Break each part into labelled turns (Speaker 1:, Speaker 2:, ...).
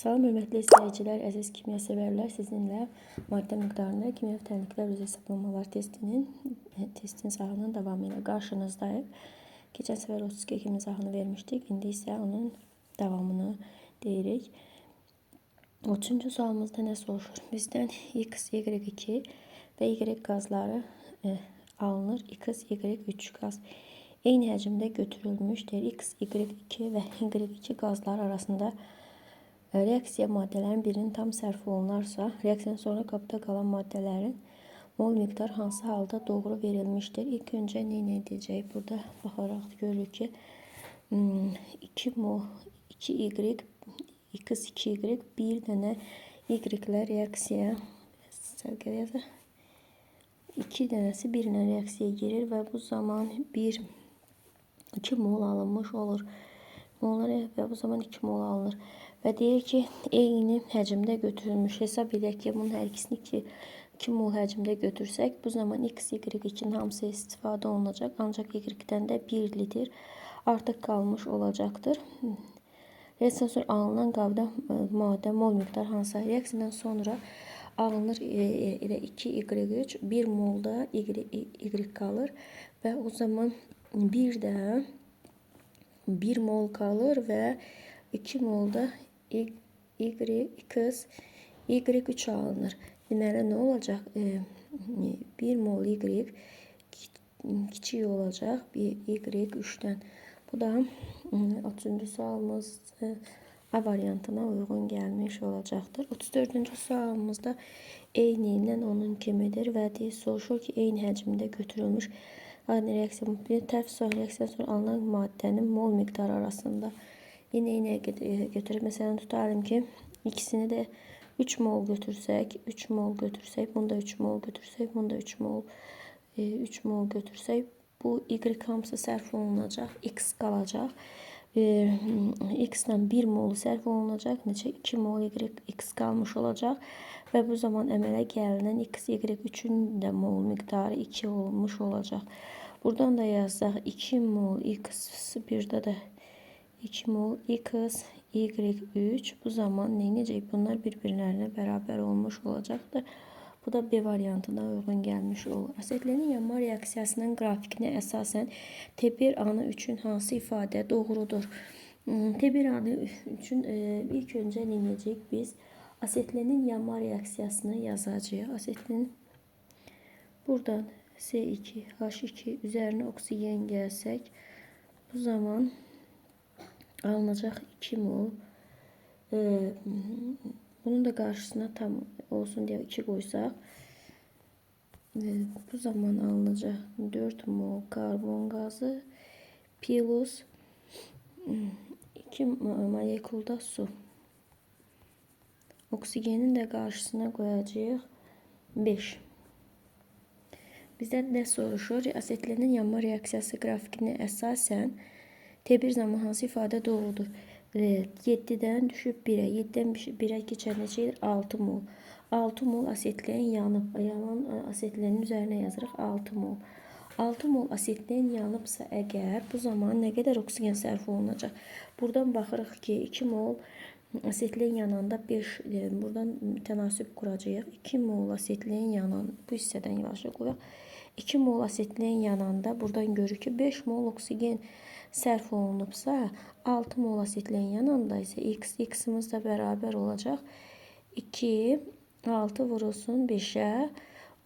Speaker 1: Salam hörmətli izləyicilər, əziz kimya sevərlər, sizinlə maddə miqdarında kimyəvi tənliklər üzrə hesablamalar testin izahının davamı ilə qarşınızdayıq. Keçən səfər 32 kimi izahını vermişdik, indi isə onun davamını deyirik. 30-cu sualımızda nə soruşur? Bizdən X, Y2 və Y qazları alınır. X, Y3 qaz eyni həcmdə götürülmüşdür. X, Y2 və Y2 qazları arasında reaksiya maddələrin birinin tam sərfi olunarsa, reaksiyadan sonra qabda qalan maddələrin mol miqdar hansı halda doğru verilmişdir? İlk öncə nə edəcək? Burada baxaraq görürük ki, 2 mol 2Y, X2Y, bir dənə Y-lər reaksiyaya 2 dənəsi birinə reaksiyaya girir və bu zaman 2 mol alınmış olur. Və bu zaman 2 mol alınır. Və deyir ki, eyni həcmdə götürülmüş. Hesab edək ki, bunun hər ikisini 2 mol həcmdə götürsək, bu zaman X, Y2'nin hamısı istifadə olunacaq. Ancaq Y-dən də 1 litr artıq qalmış olacaqdır. Reaksiyadan sonra alınan qabda maddə mol miqdar hansı? Reaksiyadan sonra alınır 2Y3, 1 molda Y qalır və o zaman bir də 1 mol qalır və 2 molda Y3 alınır. Deməli, nə olacaq? 1 mol Y kiçik olacaq Y3'dən. Bu da 30-cu sualımız A variantına uyğun gəlmiş olacaqdır. 34-cü sualımızda eyni ilə onun kimidir və soruşur ki, eyni həcmdə götürülmüş aynı reaksiya, bir tərf reaksiyadan sonra alınan maddənin mol miqdarı arasında eyniyə götürür. Məsələn, tutalım ki, ikisini də 3 mol götürsək, bunu da 3 mol götürsək, bunu da 3 mol götürsək, bu Y hamısı sərf olunacaq, X qalacaq. X-dən 1 mol sərf olunacaq, neçə 2 mol X qalmış olacaq və bu zaman əmələ gəlinən X, Y3'ün də mol miqdarı 2 olmuş olacaq. Buradan da yazsaq 2 mol X, birdə də 2 mol X, Y3. Bu zaman necək? Bunlar bir-birlərinə bərabər olmuş olacaqdır. Bu da B variantına uyğun gəlmiş olur. Asetlenin yanma reaksiyasının grafikinə əsasən T1 anı üçün hansı ifadə doğrudur? T1 anı üçün ilk öncə necəyik? Biz asetlenin yanma reaksiyasını yazacağıq. Asetlenin buradan C2, H2 üzərinə oksigen gəlsək, bu zaman alınacaq 2 mol. Bunun da qarşısına tam olsun deyə 2 qoysaq, bu zaman alınacaq 4 mol karbon qazı plus 2 molekulda su. Oksigenin də qarşısına qoyacağıq 5. Bizdən nə soruşur? Asetlenin yanma reaksiyası grafikinə əsasən T1 zaman hansı ifadə doğrudur? 7-dən düşüb 1'ə. 7-dən 1'ə keçən neçədir? 6 mol. 6 mol asetlen yanıb. Yanan asetlenin üzərinə yazırıq 6 mol. 6 mol asetlen yanıbsa əgər, bu zaman nə qədər oksigen sərf olunacaq? Buradan baxırıq ki, 2 mol asetlen yananda 5, buradan tənasüb quracağıq. 2 mol asetlen yanan, bu hissədən yavaşça qoyaq. 2 mol asetlen yananda buradan görürük ki, 5 mol oksigen sərf olunubsa, 6 mol asetlen yananda isə X-imiz də bərabər olacaq. 2, 6 vurulsun 5'ə,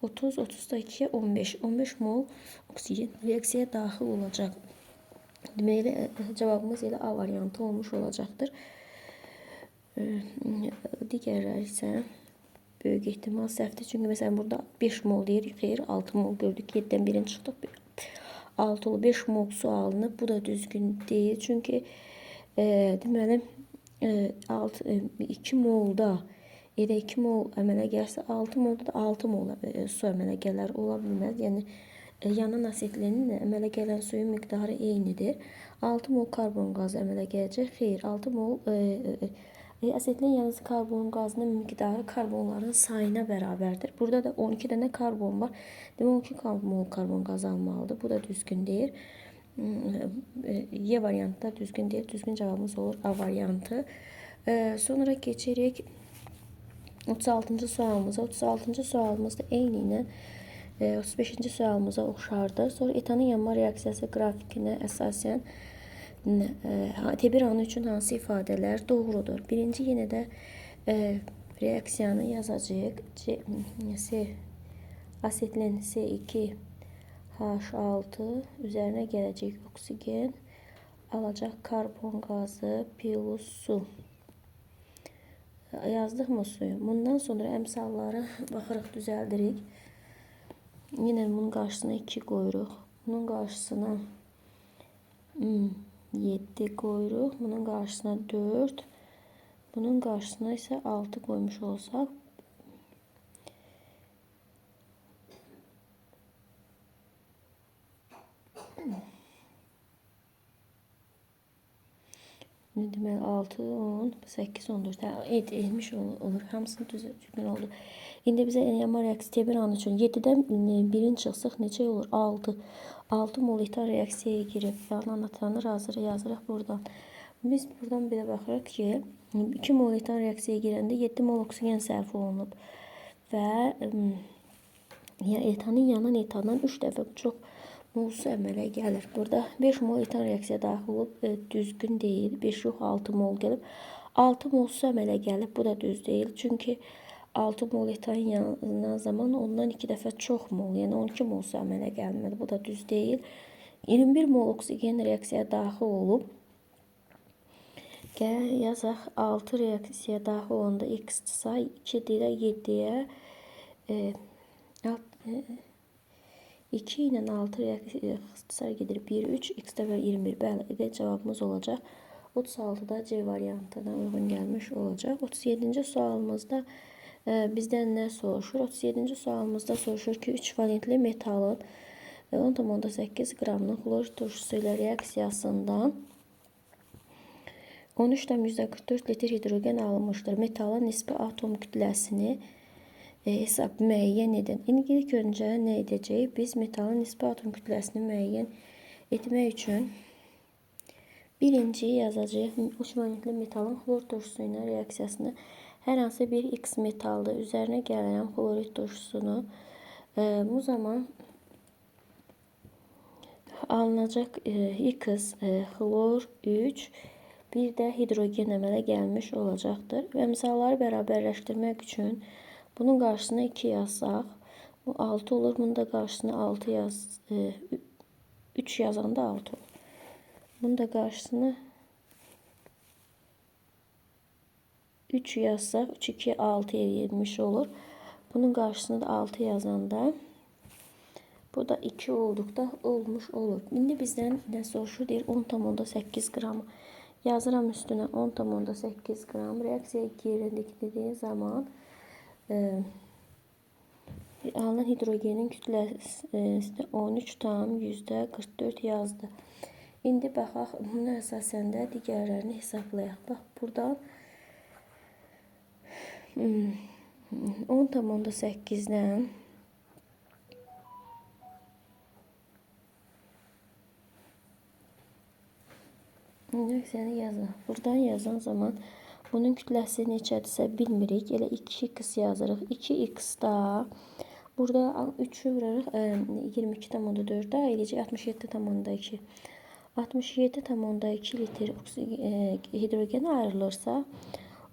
Speaker 1: 30, 30 da 2'yə 15. 15 mol oksigen reaksiyaya daxil olacaq. Deməli, cavabımız elə A variantı olmuş olacaqdır. Digərləri isə böyük ehtimal səhvdir. Çünki məsələn, burada 5 mol deyirik, xeyr, 6 mol gördük. 7-dən 1'in çıxdıq. 6 olub 5 mol su alınıb. Bu da düzgün deyil. Çünki deməli 2 molda elə 2 mol əmələ gəlsə 6 molda da 6 mol su əmələ gələr. Ola bilməz. Yəni yanan asetlenin əmələ gələn suyun miqdarı eynidir. 6 mol karbon qazı əmələ gələcək. Xeyr, 6 mol asetlen yalnız karbon qazının miqdarı karbonların sayına bərabərdir. Burada da 12 dənə karbon var. Demək 12 mol karbon qazı almalıdır. Bu da düzgün deyil. Y variantı da düzgün deyil. Düzgün cavabımız olur A variantı. Sonra geçerek 36-cı sualımıza. 36-cı sualımızda eyni ilə 35-ci sualımıza oxşardır. Sonra etanın yanma reaksiyası qrafikinə əsasən T1 anı üçün hansı ifadələr doğrudur? Birinci yenə də reaksiyanı yazacağıq. Asetlin C2H6 üzərinə gələcək oksigen alacaq karbon qazı plus su. Yazdıq mı suyu? Bundan sonra əmsalları baxırıq, düzəldirik. Yine bunun qarşısına 2 qoyuruq. Bunun qarşısına 7 qoyuruq. Bunun qarşısına 4. Bunun qarşısına isə 6 qoymuş olsaq. Ne demek 6, 10, 8, 14. Etmiş olur. Hamısını düzgün oldu. İndi bizə yanma reaksiyası T1 anı üçün 7-dən 1'in çıxsaq neçə olur? 6. 6 mol etan reaksiyaya girib. Yalan atanı yazırıq buradan. Biz buradan belə baxırıq ki 2 mol etan reaksiyaya girəndə 7 mol oksigen sərf olunub. Və etanın yanan etandan 3 dəfə çox molsu əmələ gəlir. Burada 5 mol etan reaksiyaya daxil olub, düzgün deyil. 5 yox 6 mol gəlib. 6 molsu əmələ gəlib. Bu da düz deyil. Çünki 6 mol etan yanan zaman ondan 2 dəfə çox mol, yəni 12 molsu əmələ gəlməli. Bu da düz deyil. 21 mol oksigen reaksiyaya daxil olub. Gəl yazaq 6 reaksiyaya daxil olanda x say 2 ilə 7-yə 2 ilə 6 reaksiya ixtisar gedir 1, 3, x də 21. Bəli, cavabımız olacaq. 36-da C variantına uyğun gəlmiş olacaq. 37-ci sualımızda bizdən nə soruşur? 37-ci sualımızda soruşur ki, 3 valentli metalın 10,8 qramlıq xlor turşusu ilə reaksiyasından 13,44 litr hidrogen alınmışdır. Metalın nisbi atom kütləsini hesab müəyyən edin. İndi ilk öncə nə edəcəyik? Biz metalın nisbi atom kütləsini müəyyən etmək üçün birinci yazacağıq. 3 valentli metalın xlor turşusu ilə reaksiyasını hər hansı bir X metalda üzərinə gələn xlorid turşusunu bu zaman alınacaq X xlor 3 bir də hidrogen əmələ gəlmiş olacaqdır. Və əmsalları bərabərləşdirmək üçün bunun qarşısına 2 yazsaq, bu 6 olur. Bunun da qarşısına 6 yaz, 3 yazanda 6 olur. Bunun da qarşısına 3 yazsaq, 3, 2, 6 edilmiş olur. Bunun qarşısına da 6 yazanda bu da 2 olduqda olmuş olur. İndi bizdən nə soruşur? Deyir 10,8 qram. Yazıram üstünə 10,8 qram. Reaksiyaya girdikləri zaman alınan hidrogenin kütləsi 13,44 yazdı. İndi baxaq, bunun əsasən də digərlərini hesablayaq. Bax, buradan 10,8-dən reaksiyanı yazaq. Buradan yazan zaman bunun kütləsi neçədirsə bilmirik. Elə 2x yazırıq. 2x da burada 3'ü vurarıq 22,4-də eləcək 67,2. 67,2 litr hidrogen ayrılırsa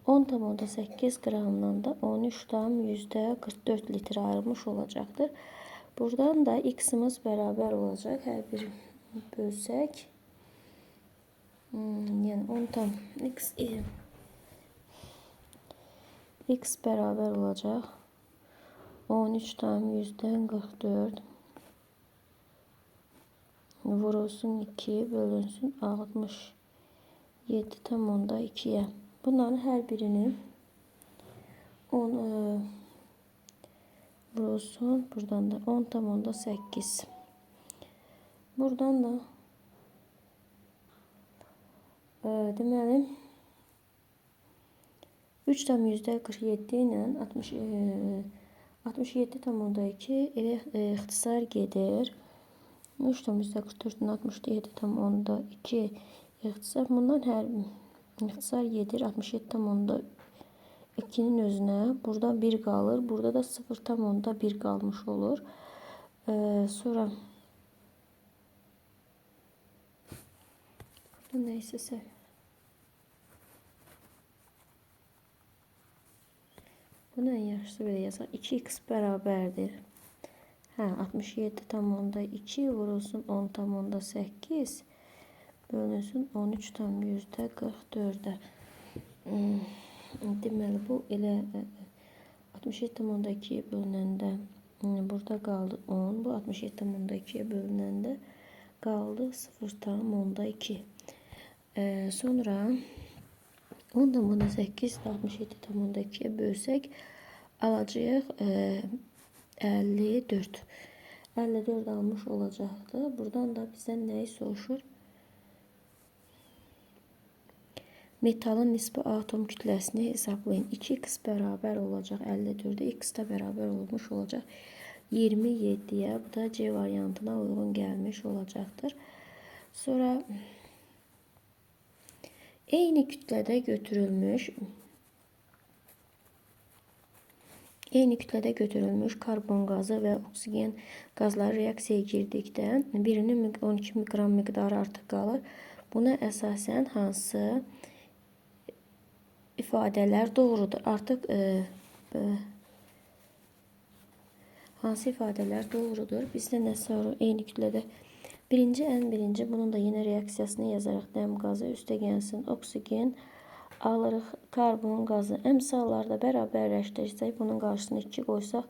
Speaker 1: 10,8 qramdan da 13,44 litr ayrılmış olacaqdır. Buradan da x'imiz bərabər olacaq. Hər bir bölsək. Yəni 10 tam x bərabər olacaq 13,44 vurulsun 2 bölünsün 67,2'ye. Bunların hər birinin 10 vurulsun. Buradan da 10,8. Buradan da deməli 3,47 ilə 67,2 elə ixtisar gedir. 3,44-dən 67,2 ixtisar. Bundan hər İxtisar yedir 67,2'nin özünə. Burada 1 qalır. Burada da 0,1 qalmış olur. Sonra burada neyse bunu en yaxşısı belə yazaq. 2x bərabərdir. 67,2 vurulsun 10,8 bölünsün 13,44'e. Deməli bu elə 67,2 bölünəndə burada qaldı 10. Bu 67,2 bölünəndə qaldı 0,2. Sonra 10,8 67,2'ye bölsək alacağıq 54. 54 almış olacaqdı. Buradan da bizdən nəyi soruşur? Metalın nisbi atom kütləsini hesablayın. 2x bərabər olacaq 54'e. X də bərabər olmuş olacaq 27'ye. Bu da C variantına uyğun gəlmiş olacaqdır. Sonra eyni kütlədə götürülmüş karbon qazı və oksigen qazları reaksiyaya girdikdə birinin 12 mikrogram miqdarı artıq qalır. Buna əsasən hansı ifadələr doğrudur? Artıq hansı ifadələr doğrudur? Bizdə nə sorur? Eyni kütlədə birinci bunun da yine reaksiyasını yazaraq dəm qazı üstə gəlsin oksigen alırıq karbon qazı. Əmsallarda bərabərləşdirsək bunun qarşısına 2 qoysaq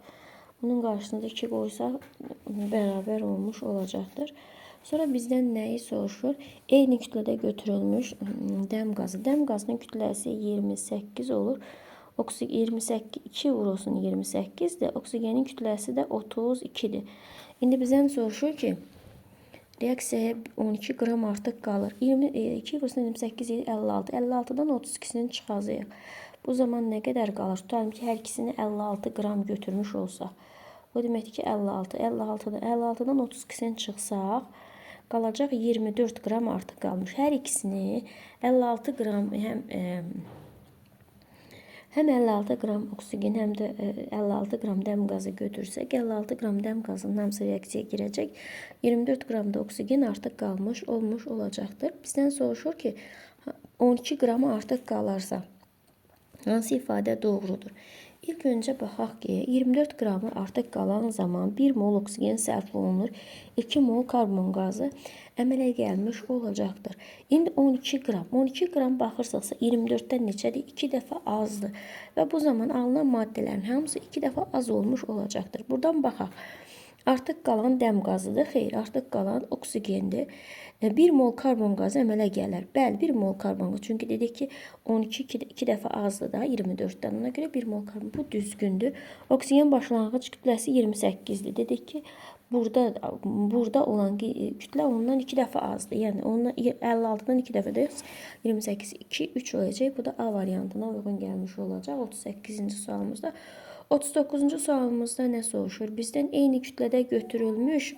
Speaker 1: bunun qarşısına da 2 qoysaq bərabər olmuş olacaqdır. Sonra bizdən nəyi soruşur? Eyni kütlədə götürülmüş dəm qazı. Dəm qazının kütləsi 28 olur. 2 vurulsun 28 de oksigenin kütləsi də 32'dir. İndi bizdən soruşur ki reaksiyaya 12 qram artıq qalır. 2 vurulsun 28 56. 56'dan 32'sini çıxacağıq. Bu zaman nə qədər qalır? Tutalım ki hər ikisini 56 qram götürmüş olsaq. O deməkdir ki 56'dan 32'sini çıxsaq qalacaq 24 qram artıq qalmış. Hər ikisini 56 qram həm 56 qram oksigen, həm də 56 qram dəm qazı götürsək, 56 qram dəm qazının hamısı reaksiyaya girəcək. 24 qram da oksigen artıq qalmış olmuş olacaqdır. Bizdən soruşur ki, 12 qramı artıq qalarsa, hansı ifadə doğrudur? İlk öncə baxaq ki, 24 qramı artıq qalan zaman 1 mol oksigen sərf olunur, 2 mol karbon qazı əmələ gəlmiş olacaqdır. İndi 12 qram baxırsaqsa 24'dən neçədir? 2 dəfə azdır. Və bu zaman alınan maddələrin hamısı 2 dəfə az olmuş olacaqdır. Buradan baxaq. Artıq qalan dəm qazıdır. Xeyr, artıq qalan oksigendir. 1 mol karbon qazı əmələ gələr. Bəli, 1 mol karbon qazı. Çünki dedik ki 12 2 dəfə azdır da 24'dən. Ona görə 1 mol karbon. Bu düzgündür. Oksigen başlanğıc kütləsi 28'dir. Dedik ki burada olan kütlə ondan 2 dəfə azdır. Yəni ondan 56'dan 2 dəfə də 28 2 3 olacaq. Bu da A variantına uyğun gəlmiş olacaq. 38-ci sualımızda. 39-cu sualımızda nə soruşur? Bizdən eyni kütlədə götürülmüş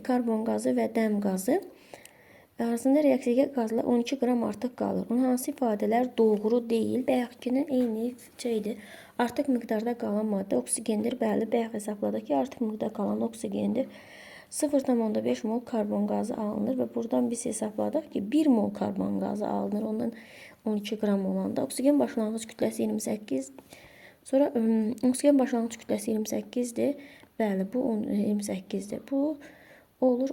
Speaker 1: karbon qazı və dəm qazı arasında reaksiyaya qazlar 12 qram artıq qalır. Onun hansı ifadələr doğru deyil? Bayaqkinin eyni şeydir. Artıq miqdarda qalan maddə oksigendir. Bəli, bayaq hesabladıq ki, artıq miqdarda qalan oksigendir. 0,5 mol karbon qazı alınır və buradan biz hesabladıq ki 1 mol karbon qazı alınır. Ondan 12 qram olanda oksigen başlanğıc kütləsi 28. Sonra oksigen başlanğıc kütləsi 28'dir. Bəli, bu 28'dir. Bu olur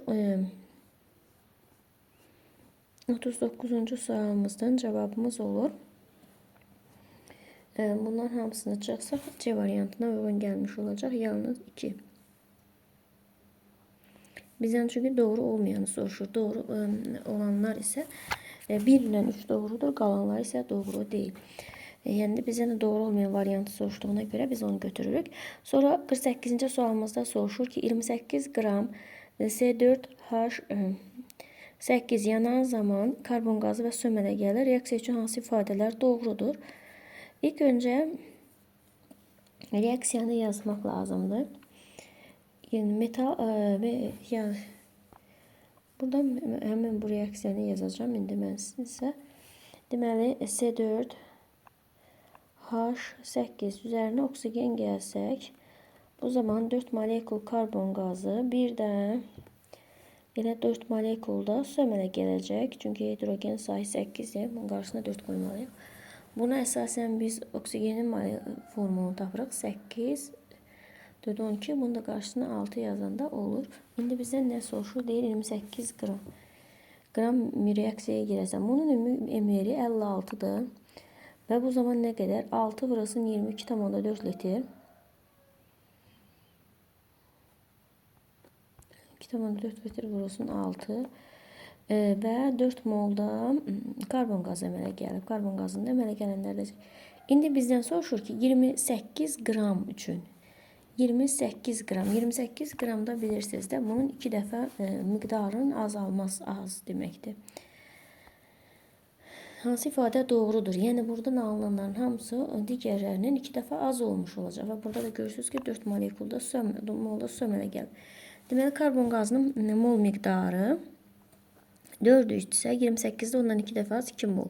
Speaker 1: 39-cu sualımızdan cavabımız olur. Bunların hamısını çıxsaq C variantına uyğun gəlmiş olacaq. Yalnız 2. Bizdən çünki doğru olmayanı soruşur. Doğru olanlar isə 1 ilə 3 doğrudur, qalanlar isə doğru deyil. Yəni bizdən doğru olmayan variantı soruşduğuna görə biz onu götürürük. Sonra 48-ci sualımızda soruşur ki 28 qram C4H8 yanan zaman karbon qazı və su əmələ gəlir. Reaksiya üçün hansı ifadələr doğrudur? İlk öncə reaksiyanı yazmaq lazımdır. Yəni metal Burada həmin bu reaksiyanı yazacağım indi mən sizə. Deməli C4 H8 üzərinə oksigen gəlsək, bu zaman 4 molekul karbon qazı, bir də elə 4 molekul da su əmələ gələcək. Çünki hidrogen sayı 8-dir. Bunun qarşısına 4 qoymalıyıq. Buna əsasən biz oksigenin formulunu tapırıq. 8, 4, 12. Bunun da qarşısına 6 yazanda olur. İndi bizdən nə soruşur? Deyir 28 qram reaksiyaya girəsən. Bunun ümumi emeri 56-dır. Və bu zaman nə qədər? 6 vurasın 22,4 litr. 2,4 litr vurulsun 6 və 4 molda karbon qazı əmələ gəlib. Karbon qazının əmələ gələnlərdə. İndi bizdən soruşur ki, 28 qram üçün. 28 qram. 28 qramda bilirsiniz də bunun 2 dəfə miqdarın azalması az deməkdir. Hansı ifadə doğrudur? Yəni buradan alınanların hamısı digərlərinin 2 dəfə az olmuş olacaq. Və burada da görürsünüz ki, 4 molekulda su əmələ gəlib. Deməli, karbon qazının mol miqdarı 4-dürsə, 28-də ondan 2 dəfə az 2 mol.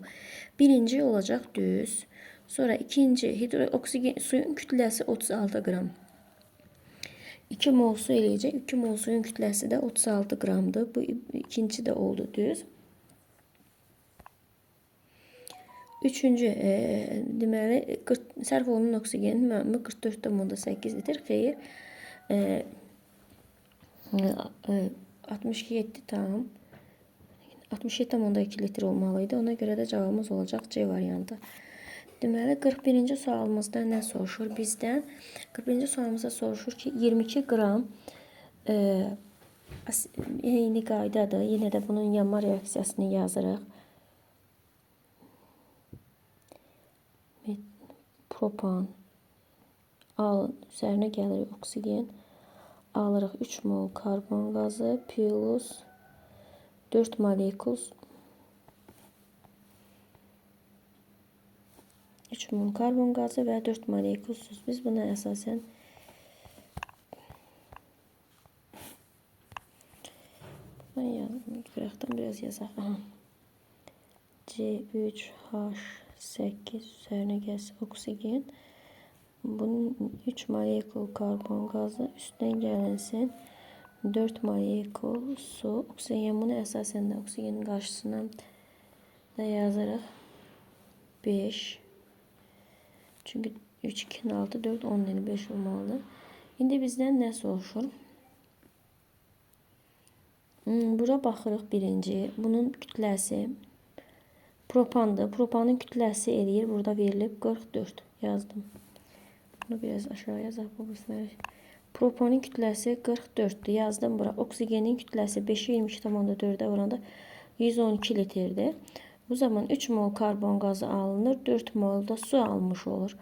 Speaker 1: Birinci olacaq düz. Sonra ikinci, oksigen suyun kütləsi 36 qram. 2 mol su eləyəcək. 2 mol suyun kütləsi də 36 qramdır. Bu ikinci də oldu düz. Üçüncü, deməli, sərf olunan oksigenin məmnun 44,8 litr. Xeyr, 67,2 litr olmalıydı. Ona görə də cavabımız olacaq C variantı. Deməli, 41-ci sualımızda nə soruşur bizdən? 41-ci sualımızda soruşur ki, 22 qram eyni qaydadır. Yenə də bunun yanma reaksiyasını yazırıq. Propan üzərinə gəlir oksigen. Alırıq 3 mol karbon qazı plus 4 molekul 3 mol karbon qazı və 4 molekul su. Biz buna əsasən qıraqdan biraz yazaq. C3H8 üzərinə gəlsə oksigen. Bunun 3 molekul karbon qazı üstdən gələnsin 4 molekul su. Oksigen bunu əsasən də oksigenin qarşısına da yazırıq 5. Çünki 3, 2, 6, 4, 10 yəni 5 olmalıdır. İndi bizdən nə soruşur? Bura baxırıq birinci. Bunun kütləsi propandır. Propanın kütləsi eləyir. Burada verilib 44 yazdım. Bunu biraz aşağı yazaq. Propanın kütləsi 44'dür. Yazdım bura. Oksigenin kütləsi 5'i 22,4'e vuranda 112 litrdir. Bu zaman 3 mol karbon qazı alınır. 4 mol da su almış olur.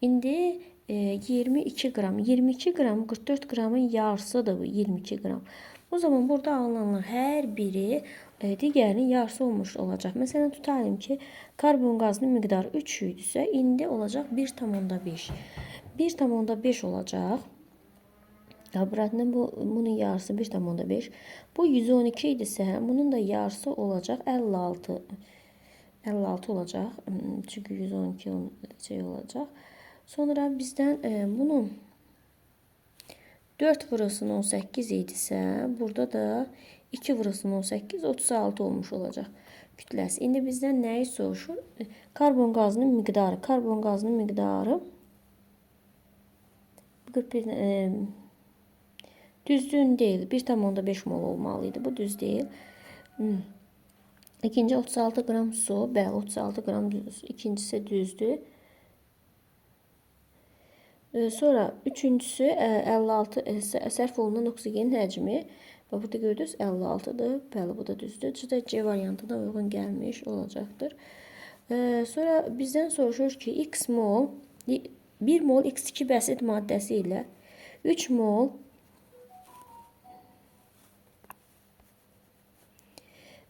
Speaker 1: İndi 22 qram. 22 qram 44 qramın yarısıdır bu 22 qram. O zaman burada alınanlar hər biri digərinin yarısı olmuş olacaq. Məsələn, tutalım ki, karbon qazının miqdarı 3 idisə, indi olacaq 1,5. 1,5 olacaq. Laboratında bunun yarısı 1,5. Bu 112 idisə, bunun da yarısı olacaq 56. 56 olacaq. Çünki 112 şey olacaq. Sonra bizdən bunun 4 vurasın 18 idisə, burada da 2 vurasın 18, 36 olmuş olacaq kütləsi. İndi bizdən nəyi soruşur? Karbon qazının miqdarı. Karbon qazının miqdarı 41 düzgün deyil. 1,5 mol olmalıydı. Bu düz deyil. İkinci 36 qram su. Bəli, 36 qram düz. İkincisi düzdür. Sonra üçüncüsü 56 sərf olunan oksigenin həcmi. Burada gördünüz 56'dır. Bəli, bu da düzdür. C variantına uyğun gəlmiş olacaqdır. Sonra bizdən soruşur ki, x mol 1 mol X2 bəsit maddəsi ilə 3 mol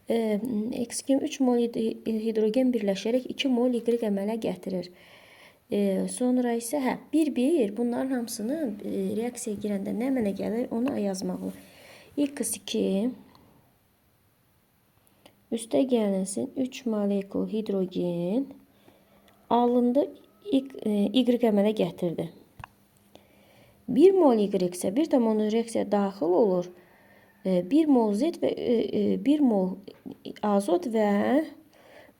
Speaker 1: X2 3 mol hidrogen birləşərək 2 mol Y əmələ gətirir. Sonra isə 1-1 bunların hamısını reaksiyaya girəndə nə əmələ gəlir onu yazmalı. X2 Üste gəlinsin 3 molekul hidrogen alındı Y əmələ gətirdi. 1 mol Y isə bir tam onun reaksiyaya daxil olur. 1 mol Z və 1 mol azot və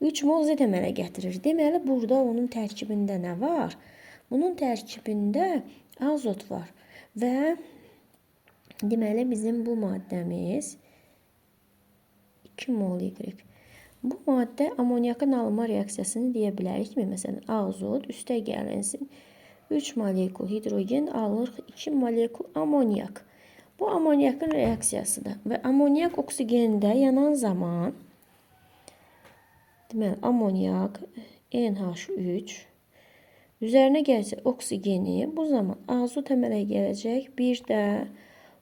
Speaker 1: 3 mol Z əmələ gətirir. Deməli, burada onun tərkibində nə var? Bunun tərkibində azot var və deməli bizim bu maddəmiz 2 mol Y. Bu maddə amonyakın alınma reaksiyasını deyə bilərikmi? Məsələn, azot üstə gəlinsin 3 molekul hidrogen alır 2 molekul amonyak. Bu amonyakın reaksiyasıdır və amonyak oksigində yanan zaman deməli amonyak NH3 üzərinə gəlsə oksigeni bu zaman azot əmələ gələcək, bir də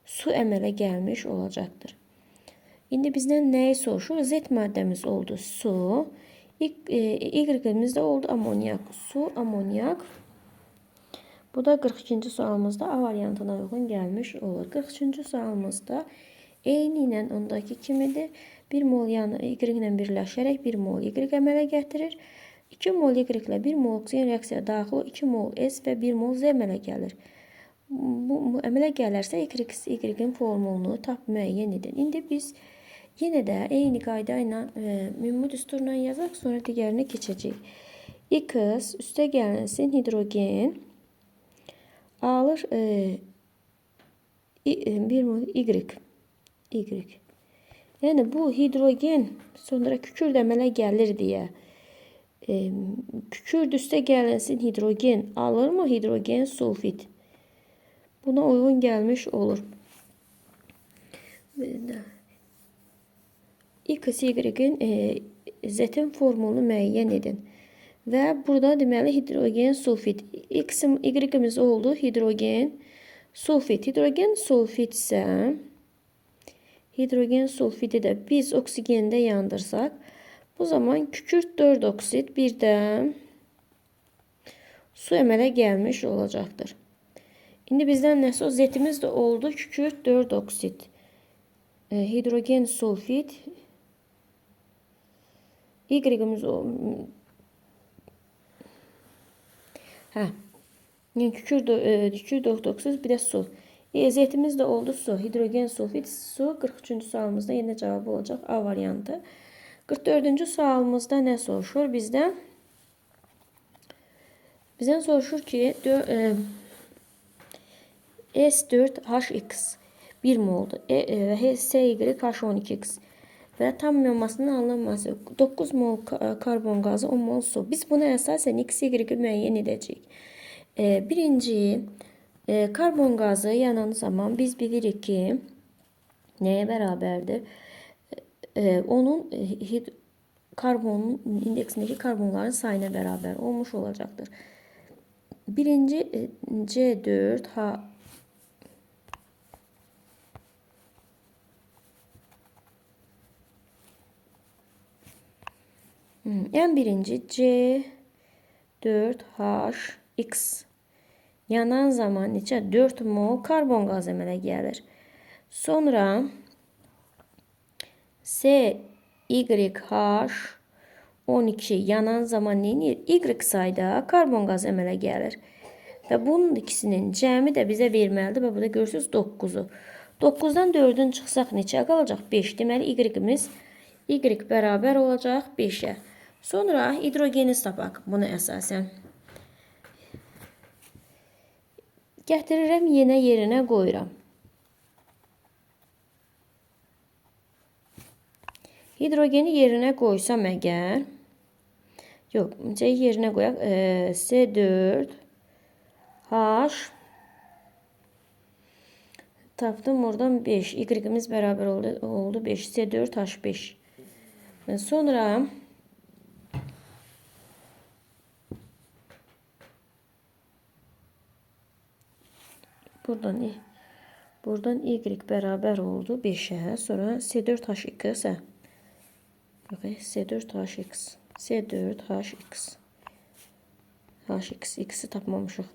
Speaker 1: su əmələ gəlmiş olacaqdır. İndi bizdən nəyi soruşur? Z maddəmiz oldu su. Y-imiz də oldu amonyak. Su, amonyak. Bu da 42-ci sualımızda A variantına uyğun gəlmiş olur. 43-cü sualımızda eyni ilə ondakı kimidir. 1 mol yanı Y ilə birləşərək 1 mol Y əmələ gətirir. 2 mol Y ilə 1 mol oksigen reaksiyaya daxil olur. 2 mol S və 1 mol Z əmələ gəlir. Bu əmələ gələrsə Y-in formulunu tap müəyyən edin. İndi biz yenə də eyni qayda ilə ümumi düsturla yazaq, sonra digərinə keçəcək. X üstə gəlinsin hidrogen alır 1 mol Y. Yəni bu hidrogen sonra kükürd əmələ gəlir deyə kükürd üstə gəlinsin hidrogen alırmı? Hidrogen sulfit. Buna uyğun gəlmiş olur. X, Y-in Z-in formulunu müəyyən edin. Və burada deməli hidrogen sulfit. Y-imiz oldu hidrogen sulfit. Hidrogen sulfit isə hidrogen sulfiti də biz oksigende yandırsaq bu zaman kükürt 4 oksit bir də su əmələ gəlmiş olacaqdır. İndi bizdən nəsə Z-imiz də oldu kükürt 4 oksit. Hidrogen sulfit Y-imiz kükürt 4 oksit bir də su. Z-imiz də oldu su. Hidrogen sulfit su. 43-cü sualımızda yenə cavabı olacaq A variantı. 44-cü sualımızda nə soruşur bizdən? Bizdən soruşur ki S4HX 1 moldur. SY-H12X və tam müəmmasının alınması 9 mol karbon qazı 10 mol su. Biz buna əsasən X-Y-i müəyyən edəcəyik. Birinci karbon qazı yanan zaman biz bilirik ki nəyə bərabərdir? Onun karbonun indeksindeki karbonların sayına bərabər olmuş olacaqdır. Birinci C4H en birinci C4HX yanan zaman neçə? 4 mol karbon qazı əmələ gəlir. Sonra SYH12 yanan zaman neyinir? Y sayda karbon qazı əmələ gəlir. Və bunun ikisinin cəmi də bizə verməlidir. Və burada görürsünüz 9'u. 9'dan 4'ün çıxsaq neçə qalacaq? 5. Deməli Y-imiz Y bərabər olacaq 5'ə. Sonra hidrogeni tapaq bunu əsasən. Gətirirəm yenə yerinə qoyuram. Hidrogeni yerinə qoysam əgər, yox, yerinə qoyaq, C4H tapdım oradan 5. Y-imiz bərabər oldu 5. C4H5. Sonra buradan Y bərabər oldu 5'ə. Sonra C4H2 C4HX HX X'i tapmamışıq.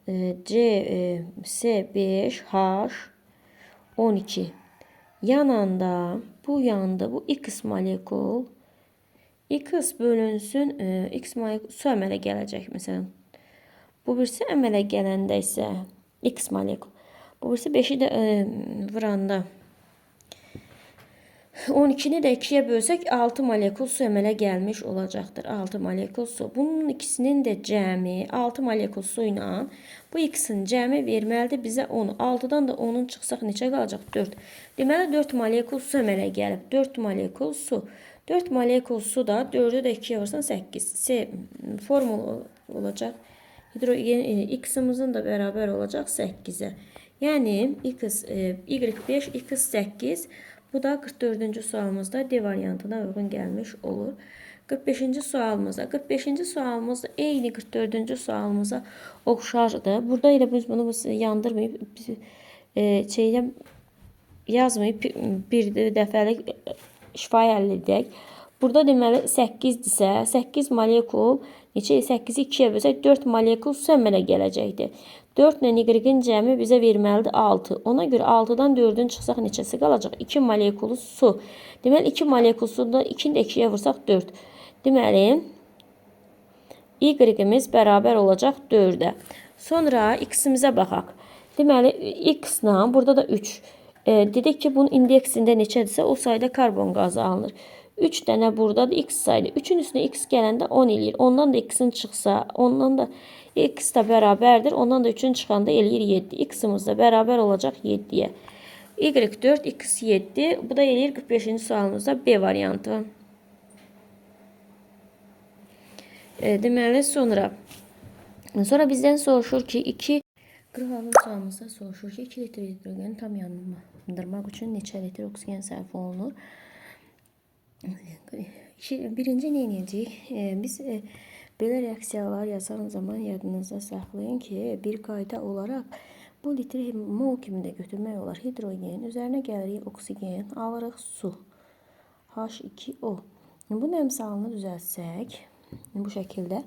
Speaker 1: C5H12 yananda bu yanda bu X molekul X bölünsün X molekul su əmələ gələcək məsələn. Bu birisi əmələ gələndə isə X molekul. Bu birisi 5-i də vuranda 12'ni də 2'ye bölsək 6 molekul su əmələ gəlmiş olacaqdır. 6 molekul su. Bunun ikisinin də cəmi 6 molekul su ilə bu X-in cəmi verməlidir bizə 10. 6-dan da 10'un çıxsaq neçə qalacaq? 4. Deməli 4 molekul su əmələ gəlib. 4 molekul su. 4 molekul su da 4'ü də 2'ye vursan 8. Formulu olacaq. Hidrogen X-imizin də bərabər olacaq 8'e. Yəni X, Y5, X8. Bu da 44-cü sualımızda D variantına uyğun gəlmiş olur. 45-ci sualımızda. 45-ci sualımızda eyni 44-cü sualımıza oxşardır. Burada elə biz bunu yandırmayıb, şeylə yazmayıb, bir dəfəlik şifahi əldə edək. Burada deməli 8-dirsə, 8 molekul, neçə 8-i 2-yə bölsək 4 molekul su əmələ gələcəkdir. 4 ilə Y-in cəmi bizə verməlidir 6. Ona görə 6-dan 4'ün çıxsaq neçəsi qalacaq? 2 molekulu su. Deməli 2 molekul suda 2-ni də 2-yə vursaq 4. Deməli Y-imiz bərabər olacaq 4'ə. Sonra X-imizə baxaq. Deməli X-la burada da 3. Dedik ki bunun indeksində neçədirsə o sayda karbon qazı alınır. 3 dənə buradadır X saydı. 3'ün üstünə X gələndə 10 eləyir. Ondan da X'in çıxsa, ondan da X da bərabərdir. Ondan da 3'ün çıxanda eləyir 7. X'imiz də bərabər olacaq 7'yə. Y4, X 7. Bu da eləyir 45-ci sualımızda B variantı. Deməli sonra bizdən soruşur ki 46-cı sualımızda soruşur ki 2 litr hidrogeni tam yandırmaq üçün neçə litr oksigen sərf olunur? Birinci nə edəcəyik? Biz belə reaksiyalar yazan zaman yadınızda saxlayın ki, bir qayda olaraq bu litri mol kimi də götürmək olar. Hidrogen, üzərinə gəlirik oksigen, alırıq su. H2O. Bunun əmsalını düzəltsək, bu şəkildə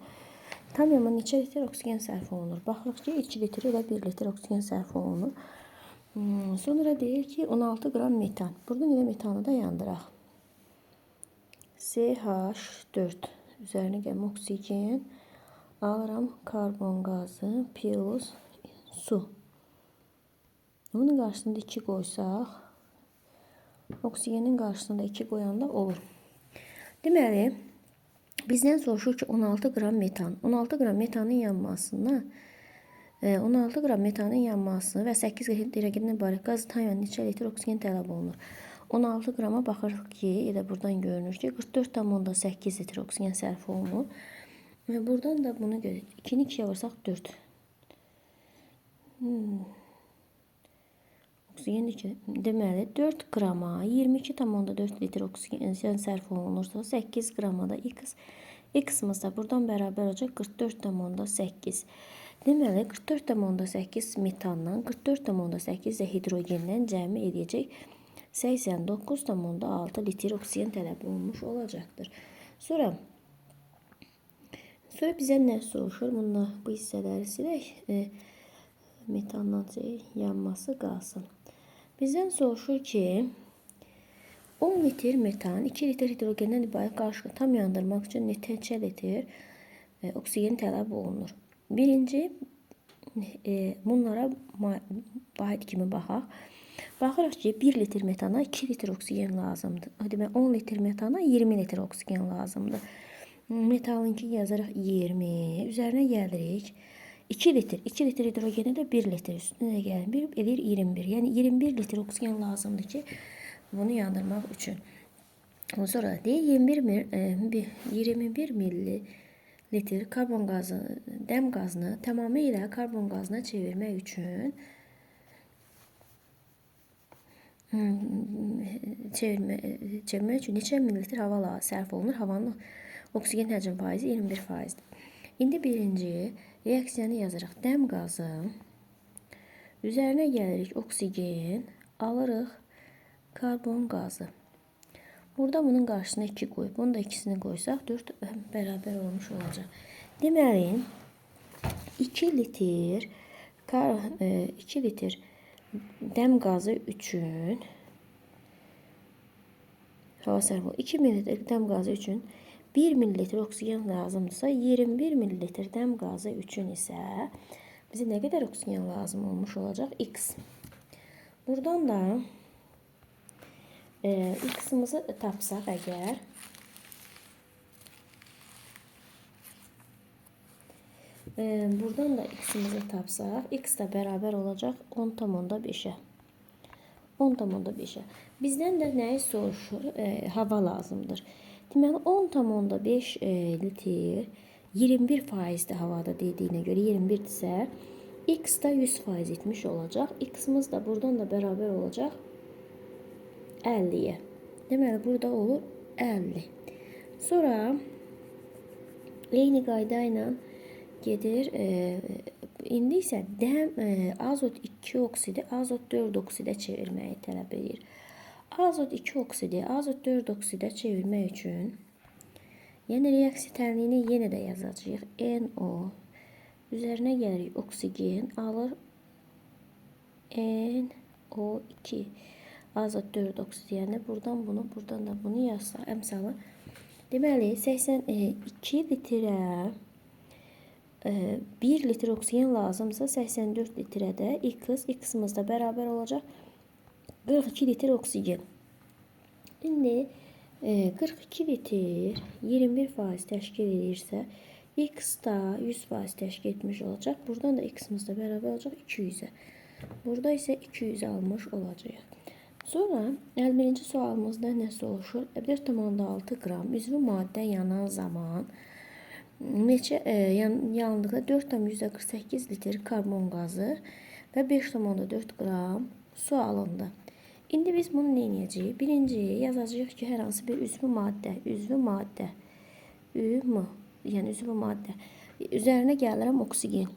Speaker 1: tam yana neçə litr oksigen sərf olunur? Baxırıq ki, 2 litr ilə 1 litr oksigen sərf olunur. Sonra deyir ki, 16 qram metan. Buradan elə metanı da yandıraq. CH4 üzərinə gəlmə oksigen, alıram karbon qazı, plus su. Bunun qarşısında 2 qoysaq, oksigenin qarşısında 2 qoyanda olur. Deməli, bizdən soruşur ki 16 qram metan. 16 qram metanın yanmasını 16 qram metanın yanmasını və 8 hidrogendən ibarət qaz tam neçə litr oksigen tələb olunur? 16 qrama baxırıq ki, elə buradan görünür ki 44,8 litr oksigen sərf olunur. Və buradan da bunu görürük. 2'ni 2'yə vursaq 4. Oksigen 2. Deməli 4 qrama 22,4 litr oksigen sərf olunursa 8 qrama da X-imiz da buradan bərabər olacaq 44,8. Deməli 44,8 metandan 44,8 də hidrogendən cəmi edəcək 89,6 litr oksigen tələb olunmuş olacaqdır. Sonra bizə nə soruşur? Bununla bu hissələri silək. Metandan yanması qalsın. Bizdən soruşur ki 10 litr metan 2 litr hidrogendən ibarət qarışığı tam yandırmaq üçün neçə litr oksigen tələb olunur? Birinci bunlara vahid kimi baxaq. Baxırıq ki 1 litr metana 2 litr oksigen lazımdır. Demək 10 litr metana 20 litr oksigen lazımdır. Metalınki yazarıq 20. Üzərinə gəlirik. 2 litr hidrogenə də 1 litr üstünə gəlir. 1 edir 21. Yəni 21 litr oksigen lazımdır ki bunu yandırmaq üçün. Sonra deyir 21 mililitr karbon qazı, dəm qazını tamamilə karbon qazına çevirmək üçün neçə mililitr hava sərf olunur? Havanın oksigen həcm faizi 21%. İndi birinci reaksiyanı yazırıq. Dəm qazı, üzərinə gəlirik oksigen, alırıq karbon qazı. Burada bunun qarşısına 2 qoyub, bunun da ikisini qoysaq 4 bərabər olmuş olacaq. Deməli 2 litr dəm qazı üçün hava sərf olur. 2 ml dəm qazı üçün 1 ml oksigen lazımdırsa, 21 ml dəm qazı üçün isə bizə nə qədər oksigen lazım olmuş olacaq? X. Buradan da X-imizi tapsaq əgər, buradan da X-imizi tapsaq, X da bərabər olacaq 10,5-ə. 10,5'e. Bizden de neyi soruşur? Hava lazımdır. Deməli 10,5 litr 21% havada dediğine göre 21'dirsə, X da 100% etmiş olacaq. X'imiz da buradan da beraber olacaq 50'ye. Deməli burada olur 50. Sonra eyni qayda ilə gedir. İndi isə azot 2 oksidi azot 4 oksidə çevirməyi tələb edir. Azot 2 oksidi azot 4 oksidə çevirmək üçün, yəni reaksiya tərliyini yenə də yazacağıq. NO üzərinə gəlirik oksigen alır NO2 azot 4 oksidi, yəni buradan bunu, buradan da bunu yazsaq əmsalı. Deməli 82 litrə 1 litr oksigen lazımsa 84 litrə də X'imiz da bərabər olacaq 42 litr oksigen. İndi 42 litr 21% təşkil edirsə, X da 100% təşkil etmiş olacaq. Buradan da X'imiz da bərabər olacaq 200'ə. Burada isə 200 almış olacaq. Sonra 51-ci sualımızda nə soruşur? 4,6 qram üzvü maddə yanan zaman neçə yandıqda 4,48 litr karbon qazı və 5,4 qram su alındı. İndi biz bunu nə edəcəyik? Birinci yazacağıq ki, hər hansı bir üzvü maddə, yəni üzvü maddə üzərinə gəlirəm oksigen.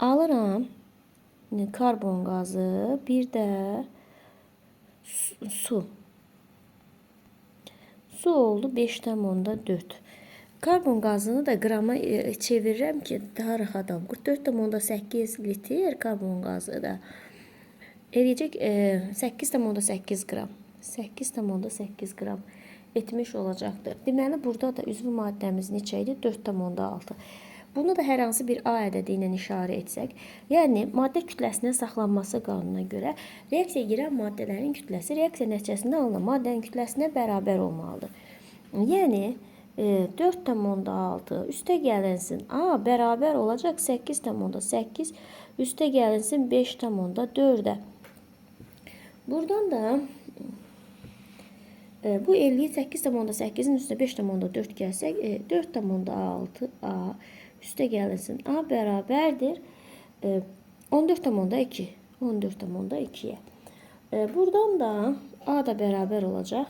Speaker 1: Alıram karbon qazı, bir də su. Su oldu 5,4. Karbon qazını da qrama çevirirəm ki, daha rahat alım. 44,8 litr karbon qazı da eləyəcək 8,8 qram. 8,8 qram etmiş olacaqdır. Deməli, burada da üzvü maddəmiz neçə idi? 4,6. Bunu da hər hansı bir A ədədi ilə işarə etsək, yəni maddə kütləsinin saxlanması qanununa görə reaksiyaya girən maddələrin kütləsi reaksiya nəticəsində alınan maddənin kütləsinə bərabər olmalıdır. Yəni 4,6 üstə gəlinsin A bərabər olacaq 8,8 üstə gəlinsin 5,4'ə. Buradan da bu 58,8'in üstüne 5,4 gəlsək 4,6 A üstə gəlinsin A bərabərdir 14,2. 14,2'ye. Buradan da A da bərabər olacaq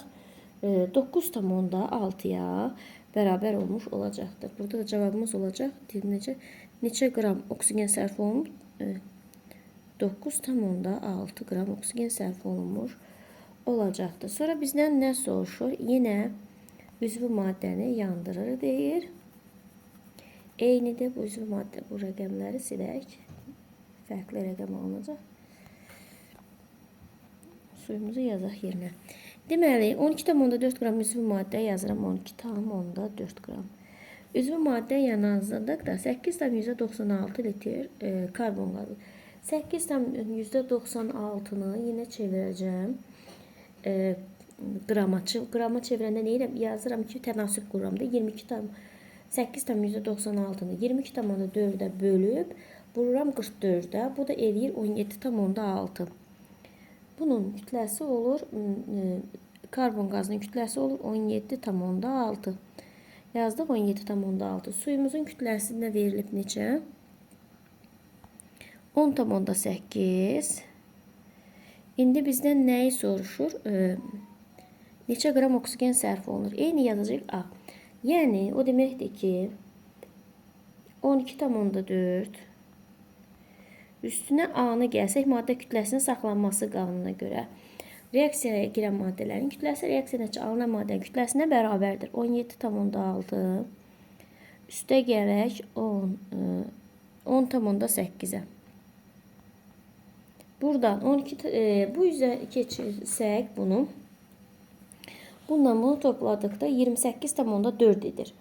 Speaker 1: 9,6'ya bərabər olmuş olacaqdır. Burada da cavabımız olacaq. Neçə qram oksigen sərf olunmuş? 9,6 qram oksigen sərf olunmuş olacaqdır. Sonra bizdən nə soruşur? Yenə üzvü maddəni yandırır deyir. Eynidir bu üzvü maddə. Bu rəqəmləri silək. Fərqli rəqəm alınacaq. Suyumuzu yazaq yerinə. Deməli 12,4 qram üzvü maddə yazıram. 12,4 qram. Üzvü maddə yananızdadır 8,96 litr karbon qazı. 8,96'nı yenə çevirəcəm qrama. Qrama çevirəndə nə edirəm? Yazıram ki, tənasüb qururam da 8,96'nı 22,4'ə bölüb vururam 44'ə. Bu da eləyir 17,6. Bunun kütləsi olur, karbon qazının kütləsi olur 17,6. Yazdıq 17,6. Suyumuzun kütləsi nə verilib neçə? 10,8. İndi bizdən nəyi soruşur? Neçə qram oksigen sərf olunur? Eyni yazacaq A. Yəni o deməkdir ki 12,4 üstünə A-nı gəlsək maddə kütləsinin saxlanması qanununa görə reaksiyaya girən maddələrin kütləsi reaksiya nəticəsində alınan maddənin kütləsinə bərabərdir. 17,6 üstə gələk 10,8'ə. Buradan 12 bu üzə keçirsək bunu Bundan bunu topladıqda 28,4 edir.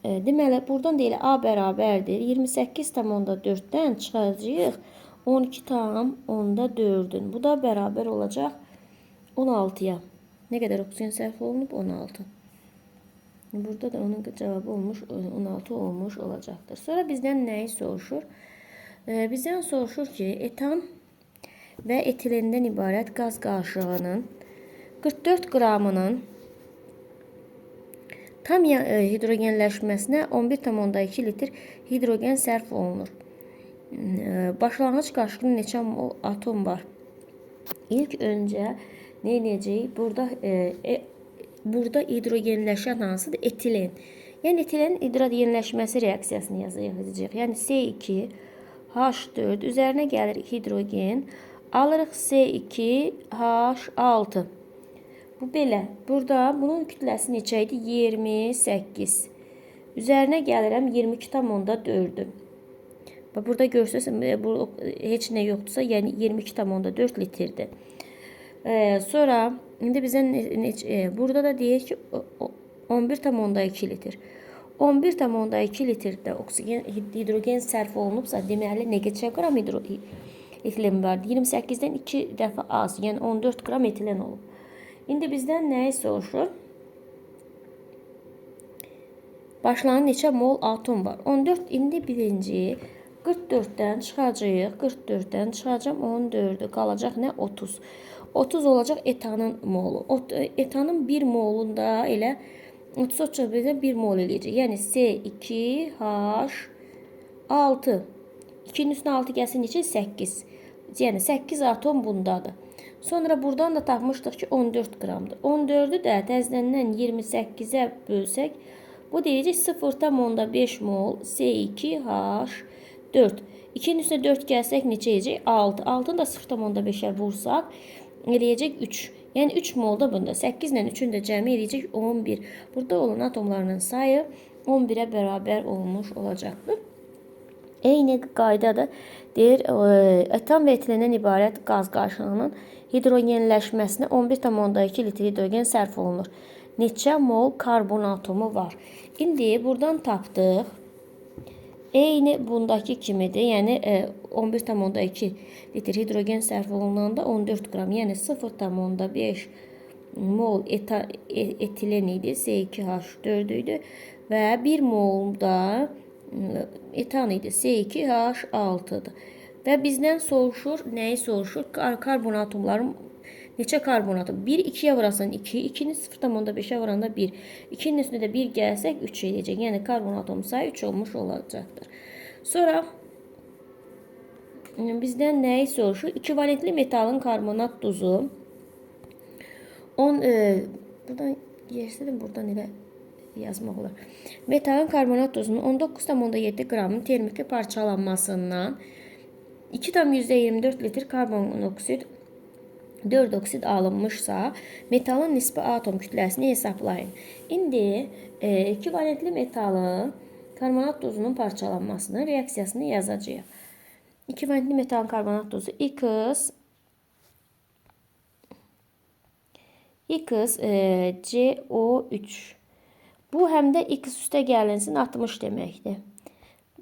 Speaker 1: Deməli, buradan da elə A bərabərdir. 28,4-dən çıxacağıq 12,4-ün. Bu da bərabər olacaq 16-ya. Nə qədər oksigen sərf olunub? 16. Burada da onun cavabı olmuş 16 olmuş olacaqdır. Sonra bizdən nəyi soruşur? Bizdən soruşur ki, etan və etilendən ibarət qaz qarışığının 44 qramının tam hidrogenləşməsinə 11,2 litr hidrogen sərf olunur. Başlanğıc qarışığında neçə atom var? İlk öncə nə edəcəyik? Burada hidrogenləşən hansıdır? Etilen. Yəni etilenin hidrogenləşməsi reaksiyasını yazacağıq. Yəni C2H4 üzərinə gəlir hidrogen. Alırıq C2H6. Bu belə. Burada bunun kütləsi neçə idi? 28. Üzərinə gəlirəm 22,4'ü. Burada görsəsən, bu heç nə yoxdursa, yəni 22,4 litrdir. Sonra indi bizə burada da deyir ki 11,2 litr. 11,2 litrdə oksigen hidrogen sərf olunubsa, deməli neçə qram etilen vardı? 28-dən 2 dəfə az, yəni 14 qram etilen olub. İndi bizdən nəyi soruşur? Başlanan neçə mol atom var? 14. İndi birinci 44'dən çıxacağıq. 44'dən çıxacağım 14'ü. Qalacaq nə? 30. 30 olacaq etanın molu. Etanın 1 molunda elə 30-30 1 mol eləyəcək. Yəni C2H6. 2'nin üstünə 6 gəlsin neçə? 8. Yəni 8 atom bundadır. Sonra buradan da tapmışdıq ki 14 qramdır. 14'ü də təzədən 28'ə bölsək, bu deyəcək 0,5 mol C2H4. 2'nin üstünə 4 gəlsək neçə eləyəcək? 6. 6'ını da 0,5'ə vursaq eləyəcək 3. Yəni 3 mol da bunda. 8 ilə 3'ün də cəmi eləyəcək 11. Burada olan atomlarının sayı 11'ə bərabər olmuş olacaqdır. Eyni qaydada deyir, etan və etilendən ibarət qaz qarışığının hidrogenləşməsinə 11,2 litr hidrogen sərf olunur. Neçə mol karbon atomu var? İndi buradan tapdıq. Eyni bundakı kimidir. Yəni 11,2 litr hidrogen sərf olunanda 14 qram, yəni 0,5 mol etilen idi, C2H4 idi və 1 mol da etan idi, C2H6'dır. Və bizdən soruşur, nəyi soruşur? Karbon atomların neçə karbon atom? 1, 2'yə vurasan 2, 2'ni 0,5'ə vuranda 1. 2'nin üstünə də 1 gəlsək 3 eləyəcək. Yəni karbon atom sayı 3 olmuş olacaqdır. Sonra bizdən nəyi soruşur? İkivalentli metalın karbonat duzu. Buradan yersədim, buradan elə yazmaq olar. Metalın karbonat duzunun 19,7 qramın termiki parçalanmasından 2,24 litr karbonoksid 4 oksid alınmışsa, metalın nisbi atom kütləsini hesablayın. İndi ekvivalentli metalın karbonat duzunun parçalanmasının reaksiyasını yazacağıq. Ekvivalentli metalın karbonat duzu X CO3. Bu həm də X üstə gəlinsin 60 deməkdir.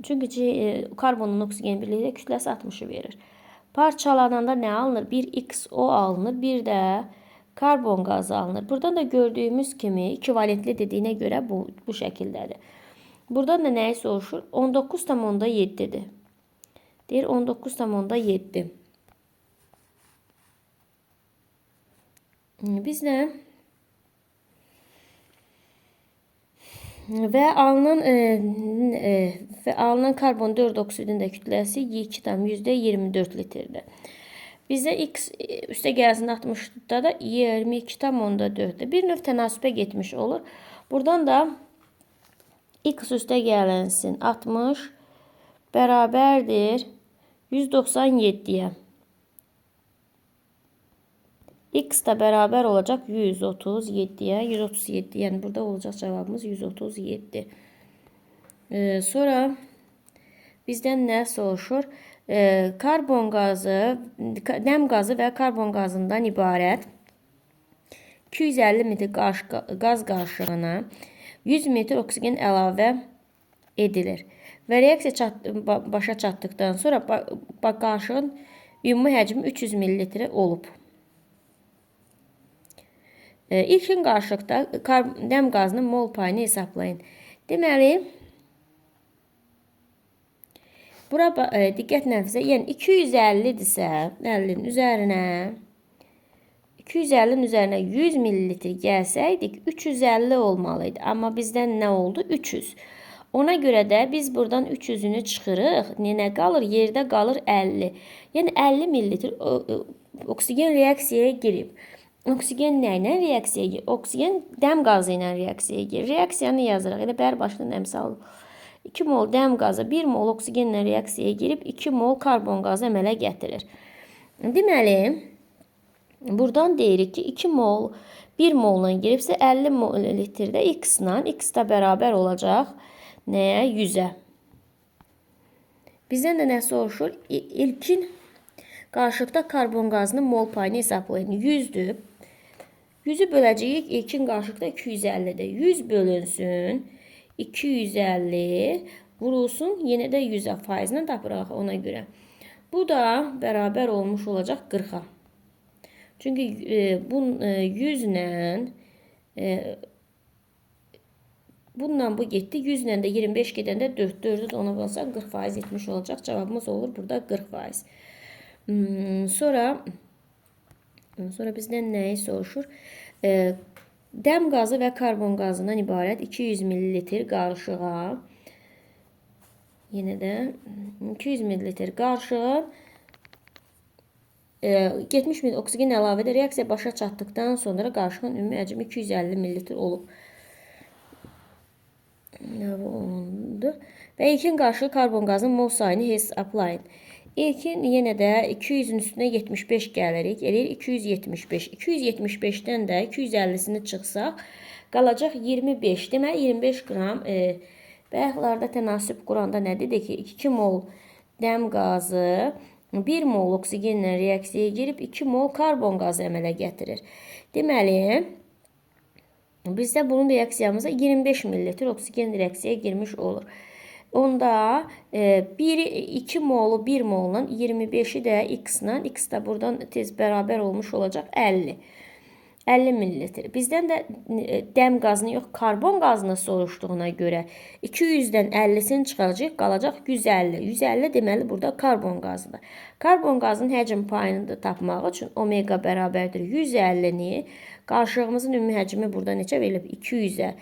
Speaker 1: Çünki karbonun oksigen birliyi kütləsi 60'ı verir. Parçalananda nə alınır? Bir XO alınır, bir də karbon qazı alınır. Buradan da gördüyümüz kimi ekvivalentli dediyinə görə bu şəkildədir. Buradan da nəyi soruşur? 19,7'dir. Deyir 19,7. Bizlə və alınan karbon 4 oksidin də kütləsi 2,24 litrdir. Bizə X üstə gəlsin 60'da da 22,4'dir. Bir növ tənasübə getmiş olur. Buradan da X üstə gəlsin 60 bərabərdir 197'yə. X da bərabər olacaq 137'yə. 137, yəni burada olacaq cavabımız 137. Sonra bizdən nə soruşur? Karbon qazı, nəm qazı və karbon qazından ibarət 250 metr qaz qarışığına 100 metr oksigen əlavə edilir. Və reaksiya başa çatdıqdan sonra qarışığın ümumi həcmi 300 ml olub. İlkin qarışıqda dəm qazının mol payını hesablayın. Deməli, bura diqqət nəfsə, yəni 250-dirsə, 50-nin üzərinə 250-nin üzərinə 100 ml gəlsəydik, 350 olmalıydı. Amma bizdən nə oldu? 300. Ona görə də biz buradan 300-ünü çıxırıq. Nə qalır? Yerdə qalır 50. Yəni 50 ml oksigen reaksiyaya girib. Oksigen nə ilə reaksiyaya girir? Oksigen dəm qazı ilə reaksiyaya girir. Reaksiyanı yazırıq. Elə bər başdan əmsal. 2 mol dəm qazı 1 mol oksigenlə reaksiyaya girib 2 mol karbon qazı əmələ gətirir. Deməli, buradan deyirik ki, 2 mol 1 molla giribsə 50 ml-də x-la, x da bərabər olacaq nəyə? 100-ə. Bizdən də nə soruşur? İlkin qarışıqda karbon qazının mol payını hesablayın. 100-dür. 100-ü böləcəyik ilkin qarışıqda 250-dir. 100 bölünsün 250 vurulsun yenə də 100-ə faizlə tapıraq ona görə. Bu da bərabər olmuş olacaq 40-a. Çünki 100 ilə bununla bu getdi. 100 ilə də 25 gedəndə 4. 4-ü də ona bölsək 40% etmiş olacaq. Cavabımız olur burada 40%. Sonra bizdən nəyi soruşur? Dəm qazı və karbon qazından ibarət 200 ml qarışığa, yenə də 200 ml qarışığa 70 ml oksigen əlavə edir. Reaksiya başa çatdıqdan sonra qarışığın ümumi həcmi 250 ml olub. Və ilkin qarışıq karbon qazının mol sayını hesablayın. İlkin yenə də 200-ün üstünə 75 gəlirik. Eləyir 275. 275-dən də 250-sini çıxsaq, qalacaq 25. Deməli, 25 qram bayaqlarda tənasüb quranda nə dedik ki, 2 mol dəm qazı 1 mol oksigenlə reaksiyaya girib 2 mol karbon qazı əmələ gətirir. Deməli, bizdə bunun reaksiyamıza 25 ml oksigen reaksiyaya girmiş olur. Onda 2 molu 1 molla 25'i də x-la, x da buradan tez bərabər olmuş olacaq 50. 50 ml. Bizdən də dəm qazını yox, karbon qazını soruşduğuna görə 200-dən 50-sini çıxaracaq, qalacaq 150. 150 deməli burada karbon qazıdır. Karbon qazının həcm payını da tapmaq üçün omega bərabərdir 150-ni. Qarışığımızın ümumi həcmi burada neçə verilib? 200-ə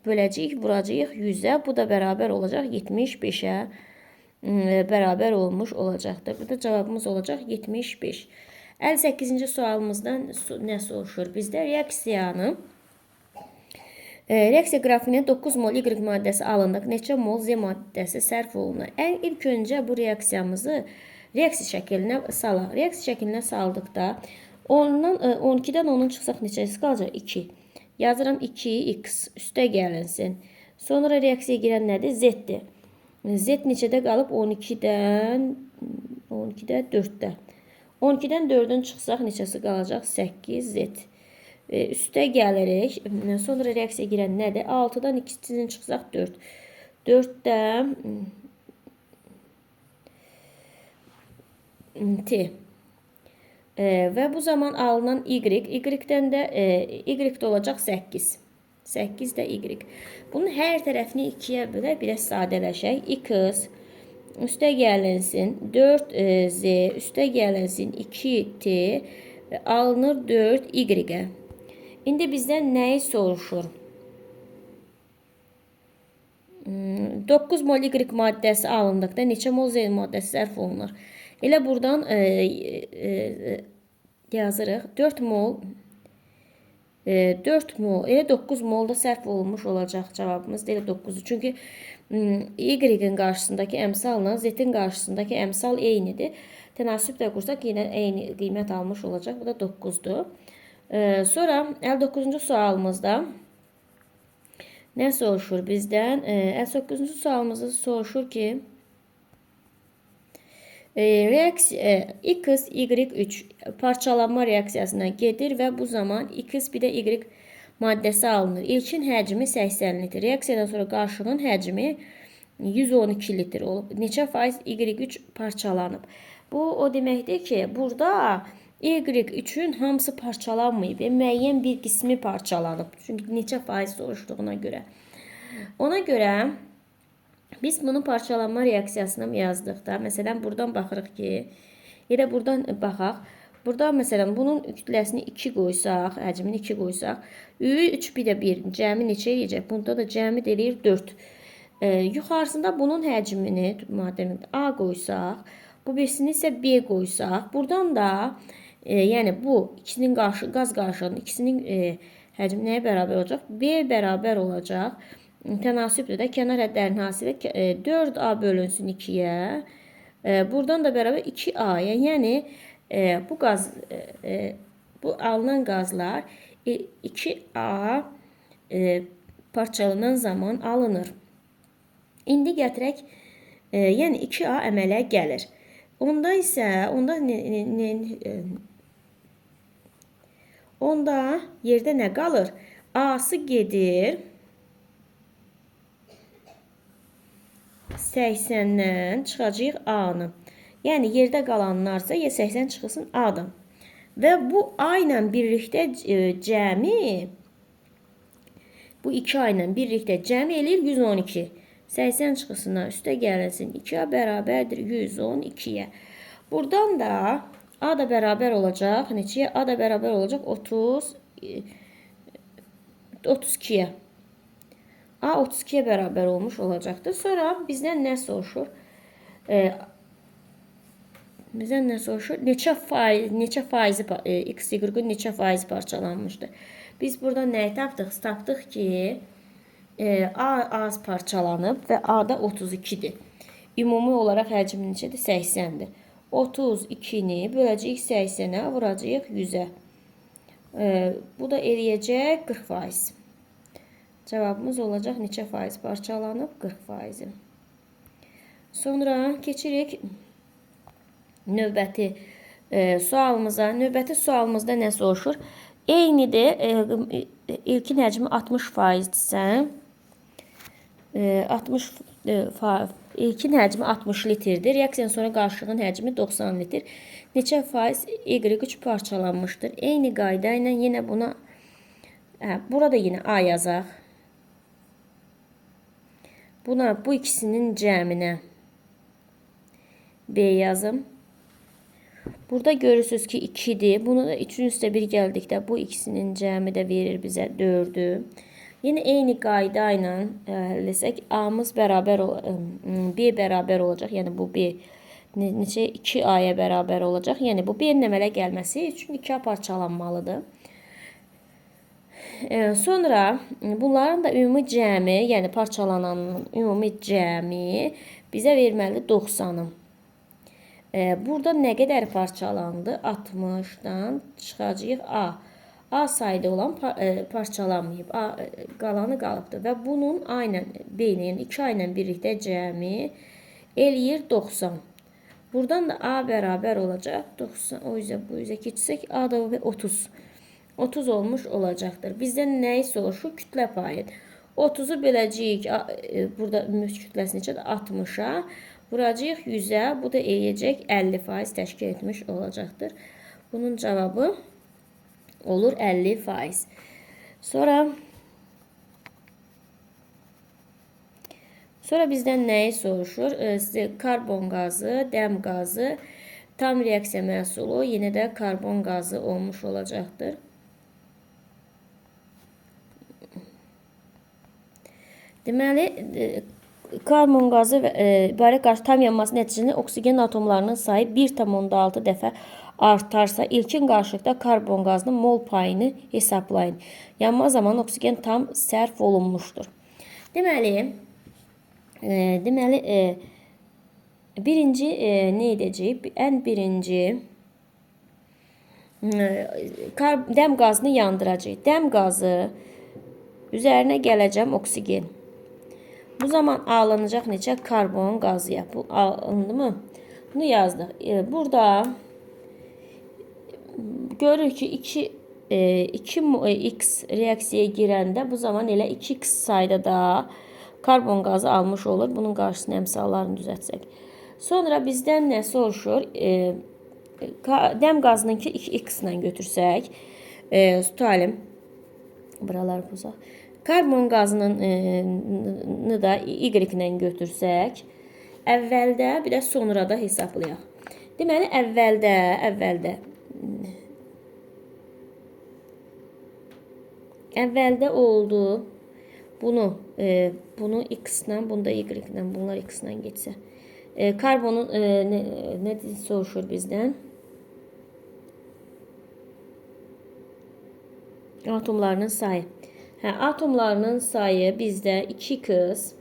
Speaker 1: böləcəyik, vuracağıq 100-ə. Bu da bərabər olacaq 75-ə bərabər olmuş olacaqdır. Burada cavabımız olacaq 75. 58-ci sualımızdan nə soruşur? Bizdə reaksiya qrafikinə 9 mol Y maddəsi alındıq. Neçə mol Z maddəsi sərf olunur? İlk öncə bu reaksiyamızı reaksiya şəklinə salaq. Reaksiya şəklinə saldıqda 12-dən 10-un çıxsaq neçəsi qalacaq? 2. Yazıram 2x üstə gəlinsin. Sonra reaksiyaya girən nədir? Z-dir. Z neçədə qalıb? 12-dən 4-də. 12-dən 4-ün çıxsaq neçəsi qalacaq? 8z. Üstə gəlirik. Sonra reaksiyaya girən nədir? 6-dan 2-dən çıxsaq 4. 4-də T. Və bu zaman alınan Y. Y-dən də Y də olacaq 8. 8 də Y. Bunun hər tərəfini 2-yə bölək, biraz sadələşək. X üstə gəlinsin 4z, üstə gəlinsin 2t alınır 4y. İndi bizdən nəyi soruşur? 9 mol Y maddəsi alındıqda neçə mol Z maddəsi sərf olunur? Elə buradan yazırıq. 4 mol, elə 9 mol da sərf olunmuş olacaq cavabımız. Elə 9-dur. Çünki Y-in qarşısındakı əmsalla Z-in qarşısındakı əmsal eynidir. Tənasüb də qursaq yenə eyni qiymət almış olacaq. Bu da 9-dur. Sonra 59-cu sualımızda nə soruşur bizdən? 59-cu sualımızda soruşur ki, X, Y3 parçalanma reaksiyasına gedir və bu zaman X bir də Y maddəsi alınır. İlkin həcmi 80 litr. Reaksiyadan sonra qarışığın həcmi 112 litr olub. Neçə faiz Y3 parçalanıb? Bu o deməkdir ki, burada Y3-ün hamısı parçalanmayıb. Müəyyən bir qismi parçalanıb. Çünki neçə faiz soruşduğuna görə. Ona görə biz bunun parçalanma reaksiyasını yazdıqda, məsələn, buradan baxırıq ki, ya da buradan baxaq. Burada məsələn bunun kütləsini 2 qoysaq, həcmini 2 qoysaq, 3 bir də 1 cəmi neçə eləyəcək? Bunda da cəmi eləyir 4. Yuxarısında bunun həcmini madəmin A qoysaq, bu birisini isə B qoysaq, buradan da yəni bu ikisinin qaz qarışığının ikisinin həcmi nəyə bərabər olacaq? B bərabər olacaq. Tənasübdür də kənar hədlərin hasili 4A bölünsün 2-yə. Buradan da bərabər 2A. Yəni bu qaz bu alınan qazlar 2A parçalanan zaman alınır. İndi gətirək yəni 2A əmələ gəlir. Onda isə onda yerdə nə qalır? A-sı gedir 80-dən çıxacaq A-nı. Yəni yerdə qalanlarsa 80 çıxılsın A-dan. Və bu A ilə birlikdə cəmi bu 2 A ilə birlikdə cəmi eləyir 112. 80 çıxısına üstə gəlsin 2A bərabərdir 112-yə. Buradan da A da bərabər olacaq. Neçəyə? A da bərabər olacaq 32-yə. A 32-yə bərabər olmuş olacaqdır. Sonra bizdən nə soruşur? Neçə faizi X, Y-ün neçə faizi parçalanmışdır? Biz burada nəyi tapdıq? Tapdıq ki, A az parçalanıb və A-da 32-dir. Ümumi olaraq həcmi neçədir? 80-dir. 32-ni böləcəyik 80-ə, vuracağıq 100-ə. Bu da eləyəcək 40%. Cavabımız olacaq neçə faiz parçalanıb? 40%. Sonra keçirik növbəti sualımıza. Növbəti sualımızda nə soruşur? Eynidir. İlkin həcmi 60%-dirsə, ilkin həcmi 60 litrdir. Reaksiyadan sonra qarışığın həcmi 90 litr. Neçə faiz Y3 parçalanmışdır? Eyni qayda ilə yenə buna burada yenə A yazaq. Bu ikisinin cəminə B yazım. Burada görürsünüz ki 2'dir. Bunu da 3'ün üstə 1 gəldikdə bu ikisinin cəmi də verir bizə 4'ü. Yine eyni qayda ilə eləsək A-mız bərabər B bərabər olacaq. Yəni bu B neçə 2A-ya bərabər olacaq. Yəni bu B-nin əmələ gəlməsi üçün 2A parçalanmalıdır. Sonra bunların da ümumi cəmi, yəni parçalananın ümumi cəmi bizə verməlidir 90'ı. Burada nə qədər parçalandı? 60'dan çıxacaq A. A sayda olan parçalanmayıb. A qalanı qalıbdır. Və bunun A ilə B ilə, yəni 2A ilə birlikdə cəmi eləyir 90. Buradan da A bərabər olacaq 90. O yüzden bu yüzden keçsək A da 30. 30 olmuş olacaqdır. Bizdən nəyi soruşur? Kütlə payı. 30'u böləcəyik. Burada ümumi kütləsi neçədir? 60'a. Vuracağıq 100'ə. Bu da eləyəcək 50% təşkil etmiş olacaqdır. Bunun cavabı olur 50%. Sonra bizdən nəyi soruşur? Karbon qazı, dəm qazı, tam reaksiya məhsulu yenə də karbon qazı olmuş olacaqdır. Deməli, karbon qazı ibarət qarşı tam yanması nəticəsində oksigen atomlarının sayı 1,6 dəfə artarsa, ilkin qarşılıqda karbon qazının mol payını hesablayın. Yanma zamanı oksigen tam sərf olunmuşdur. Deməli, birinci nə edəcəyik? Ən birinci dəm qazını yandıracaq. Dəm qazı üzərinə gələcəm oksigen. Bu zaman alınacaq neçə karbon qazı bu alındı mı? Bunu yazdık. Burada görürük ki 2 x reaksiyaya girəndə bu zaman elə 2x sayda da karbon qazı almış olur. Bunun qarşısını əmsallarını düzəltsək. Sonra bizdən nə soruşur? Dəm qazınınki 2x ilə götürsək, tutalım. Buralar uzaq. Karbon qazının da y ilə götürsək, əvvəldə bir də sonrada hesablayaq. Deməli, əvvəldə oldu. Bunu x ilə, bunu da y ilə, bunlar x ilə getsə. Karbonun nə soruşur bizdən? Atomlarının sayı. Atomlarının sayı bizdə 2x.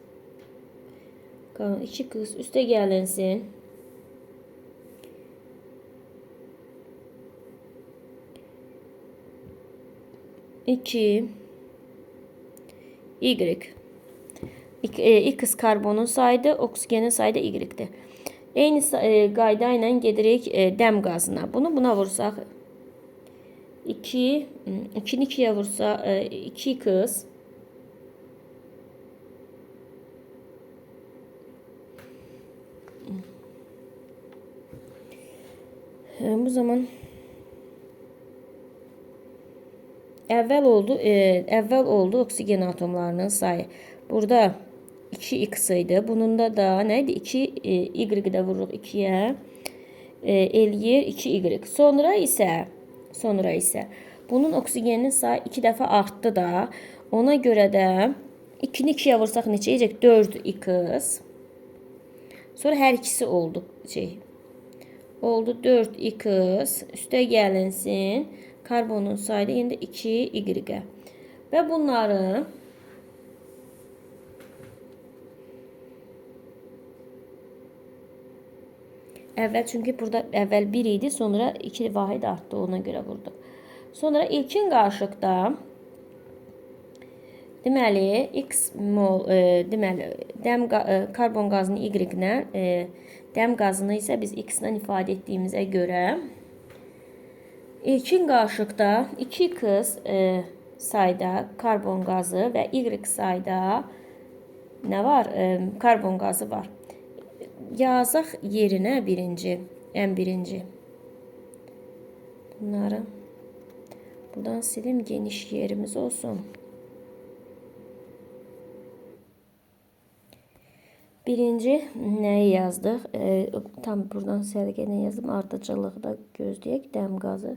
Speaker 1: 2x üstə gəlinsin. 2 y. X karbonun sayıdır, oksigenin sayı da y-dir. Eyni qayda ilə gedirik dəm qazına. Bunu buna vursaq 2'ni 2'ye vursa 2x. Bu zaman əvvəl oldu oksigen atomlarının sayı. Burada 2x idi. Bunun da ne idi? 2y də vururuq 2'ye. Eləyir 2y. Sonra isə bunun oksigenin sayı 2 dəfə artdı da. Ona görə də 2'ni 2'ye vursaq neçə edəcək? 4x. Sonra hər ikisi oldu. Oldu 4x. Üstə gəlinsin. Karbonun sayı da yenə 2y. Və bunları çünki burada əvvəl 1 idi, sonra 2 vahid artdı, ona görə vurduq. Sonra ilkin qarışıqda deməli x mol karbon qazını y ilə, dəm qazını isə biz x ilə ifadə etdiyimizə görə ilkin qarışıqda 2x sayda karbon qazı və y sayda nə var? Karbon qazı var. Yazaq yerinə ən birinci. Bunları buradan silim, geniş yerimiz olsun. Birinci nəyi yazdıq? Tam buradan səliqə yazdım. Ardıcılığı da gözləyək. Dəm qazı.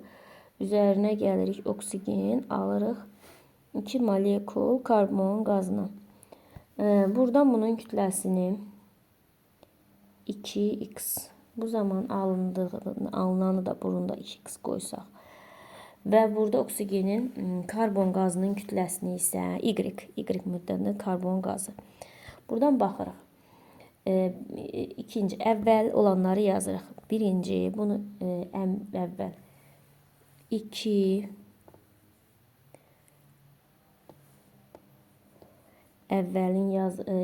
Speaker 1: Üzərinə gəlirik oksigen, alırıq 2 molekul karbon qazına. Buradan bunun kütləsini 2x. Bu zaman alınanı da burunda 2x qoysaq. Və burada oksigenin karbon qazının kütləsini isə y müddətində karbon qazı. Buradan baxırıq. İkinci, əvvəl olanları yazırıq. Birinci, bunu əvvəl 2 əvvəlin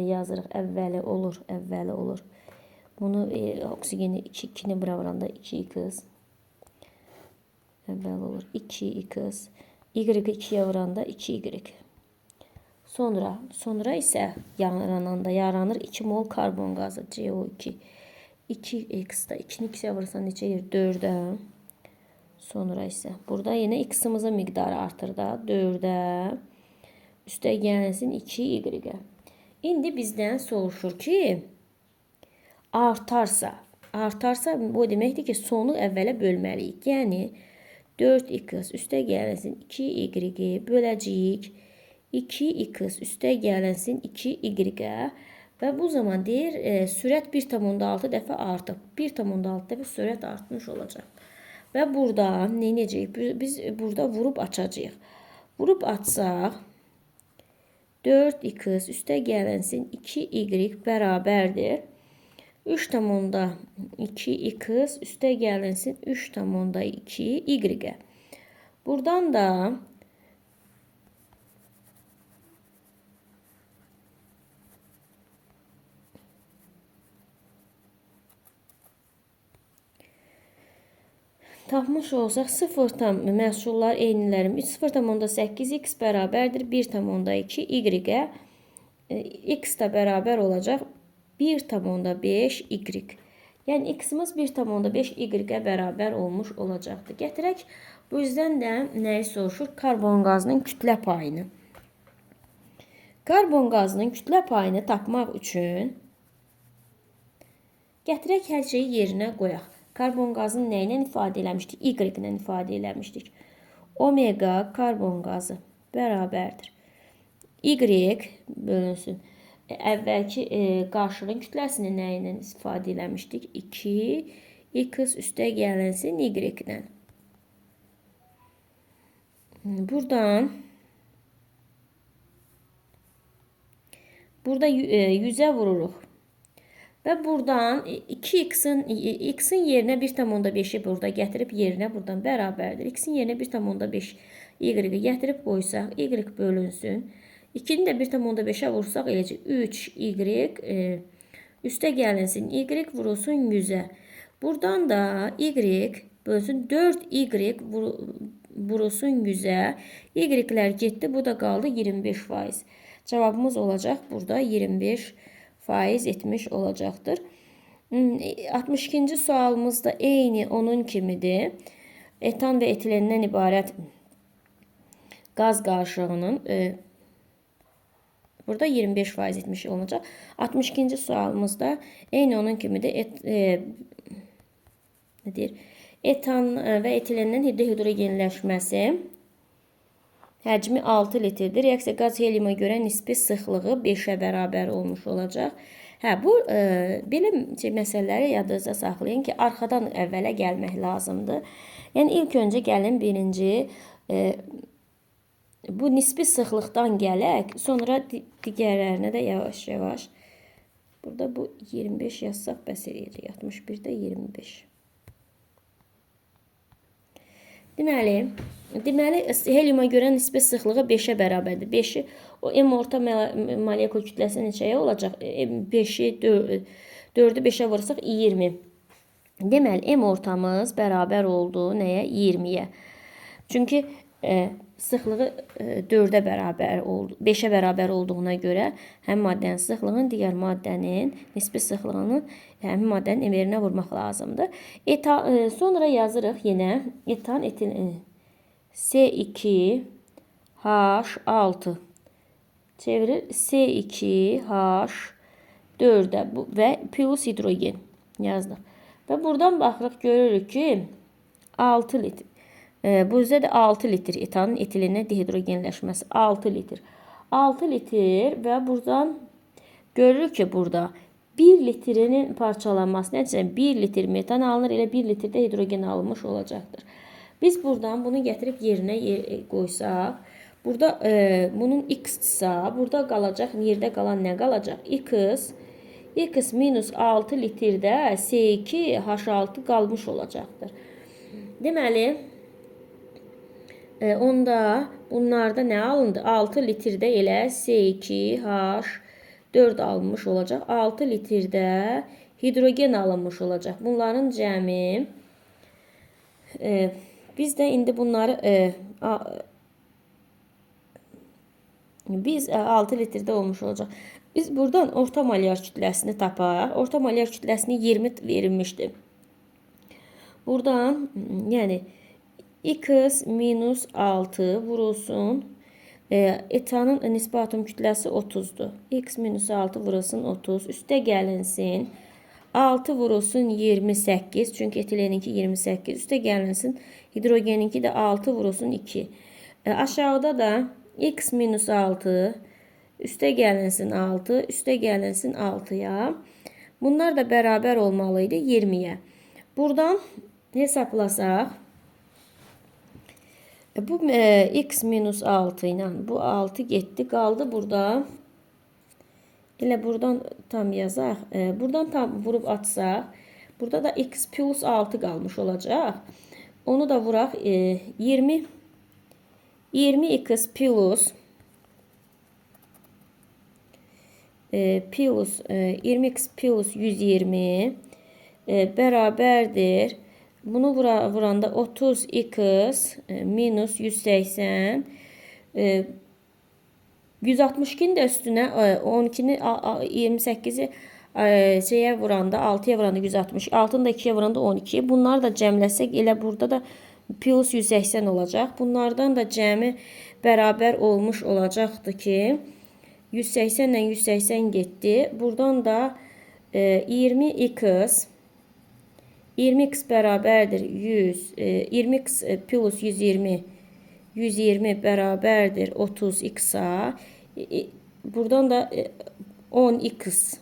Speaker 1: yazırıq. Əvvəli olur. Bunu oksigeni 2'ni bura vuranda 2x. Əvvəl olur 2x. Y-i 2'ye vuranda 2y. Sonra isə yaranır 2 mol karbon qazı CO2. 2x-da 2'ni 2'ye vursan neçə yer? 4'ə. Sonra isə burada yenə x-imizin miqdarı artır da 4'ə. Üstə gəlsin 2y. İndi bizdən soruşur ki, artarsa bu deməkdir ki, sonu əvvələ bölməliyik. Yəni 4x üstə gəlsin 2y böləcəyik 2x üstə gəlsin 2y və bu zaman deyir sürət 1,6 dəfə artıb. 1,6 dəfə sürət artmış olacaq. Və burada nə edəcəyik? Biz burada vurub açacağıq. Vurub açsaq 4x üstə gəlsin 2y bərabərdir 3,2x üstə gəlinsin 3,2y. Buradan da Tapmış olsaq 0 tam məhsullar eynilərim 0,8x bərabərdir 1,2 y-ə x da bərabər olacaq 1,5 y. Yəni x-imiz 1,5 y-ə bərabər olmuş olacaqdır. Gətirək bu yüzdən də nəyi soruşur? Karbon qazının kütlə payını. Karbon qazının kütlə payını tapmaq üçün gətirək hər şeyi yerinə qoyaq. Karbon qazını nə ilə ifadə eləmişdik? Y ilə ifadə eləmişdik. Omega karbon qazı bərabərdir. Y bölünsün. Əvvəlki qarşılığın kütləsini nə ilə ifadə eləmişdik? 2 x üstə gələnsin y ilə. Burada 100'ə vururuq. Və buradan 2x'in yerinə 1,5'i burada gətirib yerinə buradan bərabərdir. X'in yerinə 1,5 y gətirib qoysaq, y bölünsün. 2'ni də 1,5'ə vursaq eləcək 3y üstə gəlinsin y vurulsun 100'ə. Buradan da y bölünsün 4y vurulsun 100'ə. Y'lər getdi, bu da qaldı 25%. Cavabımız olacaq burada 25% etmiş olacaqdır. 62-ci sualımız da eyni onun kimidir. Etan və etilendən ibarət qaz qarışığının burada 25% etmiş olacaq. 62-ci sualımız da eyni onun kimidir. Etan və etilendən dihidrogenləşməsi həcmi 6 litrdir. Reaksiya qaz helyuma görə nisbi sıxlığı 5'ə bərabər olmuş olacaq. Bu belə məsələləri yadınızda saxlayın ki, arxadan əvvələ gəlmək lazımdır. Yəni ilk öncə gəlin birinci bu nisbi sıxlıqdan gələk, sonra digərlərinə də yavaş-yavaş. Burada bu 25 yazsaq bəs eləyir. 61-də 25. Deməli, helyuma görə nisbi sıxlığı 5'ə bərabərdir. 5'i o M orta molekul kütləsi neçəyə olacaq? 5'i 4'ü 5'ə vursaq 20. Deməli, M ortamız bərabər oldu nəyə? 20'yə. Çünki sıxlığı 4'ə bərabər oldu, 5'ə bərabər olduğuna görə həm maddənin sıxlığının digər maddənin nisbi sıxlığının həmin maddənin emerinə vurmaq lazımdır. Sonra yazırıq yenə etan etil C2H6 çevirir C2H4'ə və plus hidrogen yazdıq. Və buradan baxırıq görürük ki 6 litr. Bu üzrə də 6 litr etanın etilinə dihidrogenləşməsi 6 litr. 6 litr və buradan görürük ki burada 1 litrinin parçalanması nəticəsində 1 litr metan alınır, elə 1 litr də hidrogen alınmış olacaqdır. Biz buradan bunu gətirib yerinə qoysaq, burada bunun x-sa, burada qalacaq, yerdə qalan nə qalacaq? X minus 6 litrdə C2H6 qalmış olacaqdır. Deməli, onda bunlarda nə alındı? 6 litrdə elə C2H4 alınmış olacaq. 6 litrdə hidrogen alınmış olacaq. Bunların cəmi biz də indi bunları biz 6 litrdə olmuş olacaq. Biz buradan orta molyar kütləsini tapaq. Orta molyar kütləsini 20 verilmişdi. Buradan yəni x minus 6 vurulsun. Etanın nisbi atom kütləsi 30'dur. X minus 6 vurulsun 30. Üstə gəlinsin. 6 vurulsun 28. Çünki etileninki 28. Üstə gəlinsin. Hidrogeninki də 6 vurulsun 2. Aşağıda da x minus 6. Üstə gəlinsin 6. Üstə gəlinsin 6'ya. Bunlar da bərabər olmalıydı 20'yə. Buradan hesaplasaq. Bu x minus 6 ilə bu 6 getdi. Qaldı burada. Elə buradan tam yazaq. Buradan tam vurub atsaq. Burada da x plus 6 qalmış olacaq. Onu da vuraq 20x plus 20x plus 120 bərabərdir Bunu vuranda 30x minus 180 162'nin də üstünə 12'ni 28'i şeyə vuranda 6'ya vuranda 160, 6'ını da 2'ye vuranda 12. Bunları da cəmləsək elə burada da plus 180 olacaq. Bunlardan da cəmi bərabər olmuş olacaqdı ki 180 ilə 180 getdi. Buradan da 20x 20x bərabərdir 100 20x plus 120 bərabərdir 30x-a. Buradan da 10x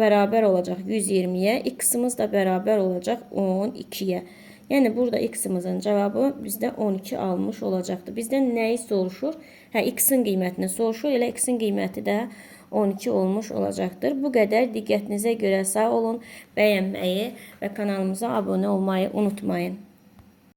Speaker 1: bərabər olacaq 120'ye. X'imiz da bərabər olacaq 12'ye. Yəni burada x'imizin cavabı bizdə 12 almış olacaqdır. Bizdən nəyi soruşur? X'in qiymətini soruşur. Elə x'in qiyməti də 12 olmuş olacaqdır. Bu qədər. Diqqətinizə görə sağ olun. Bəyənməyi və kanalımıza abunə olmayı unutmayın.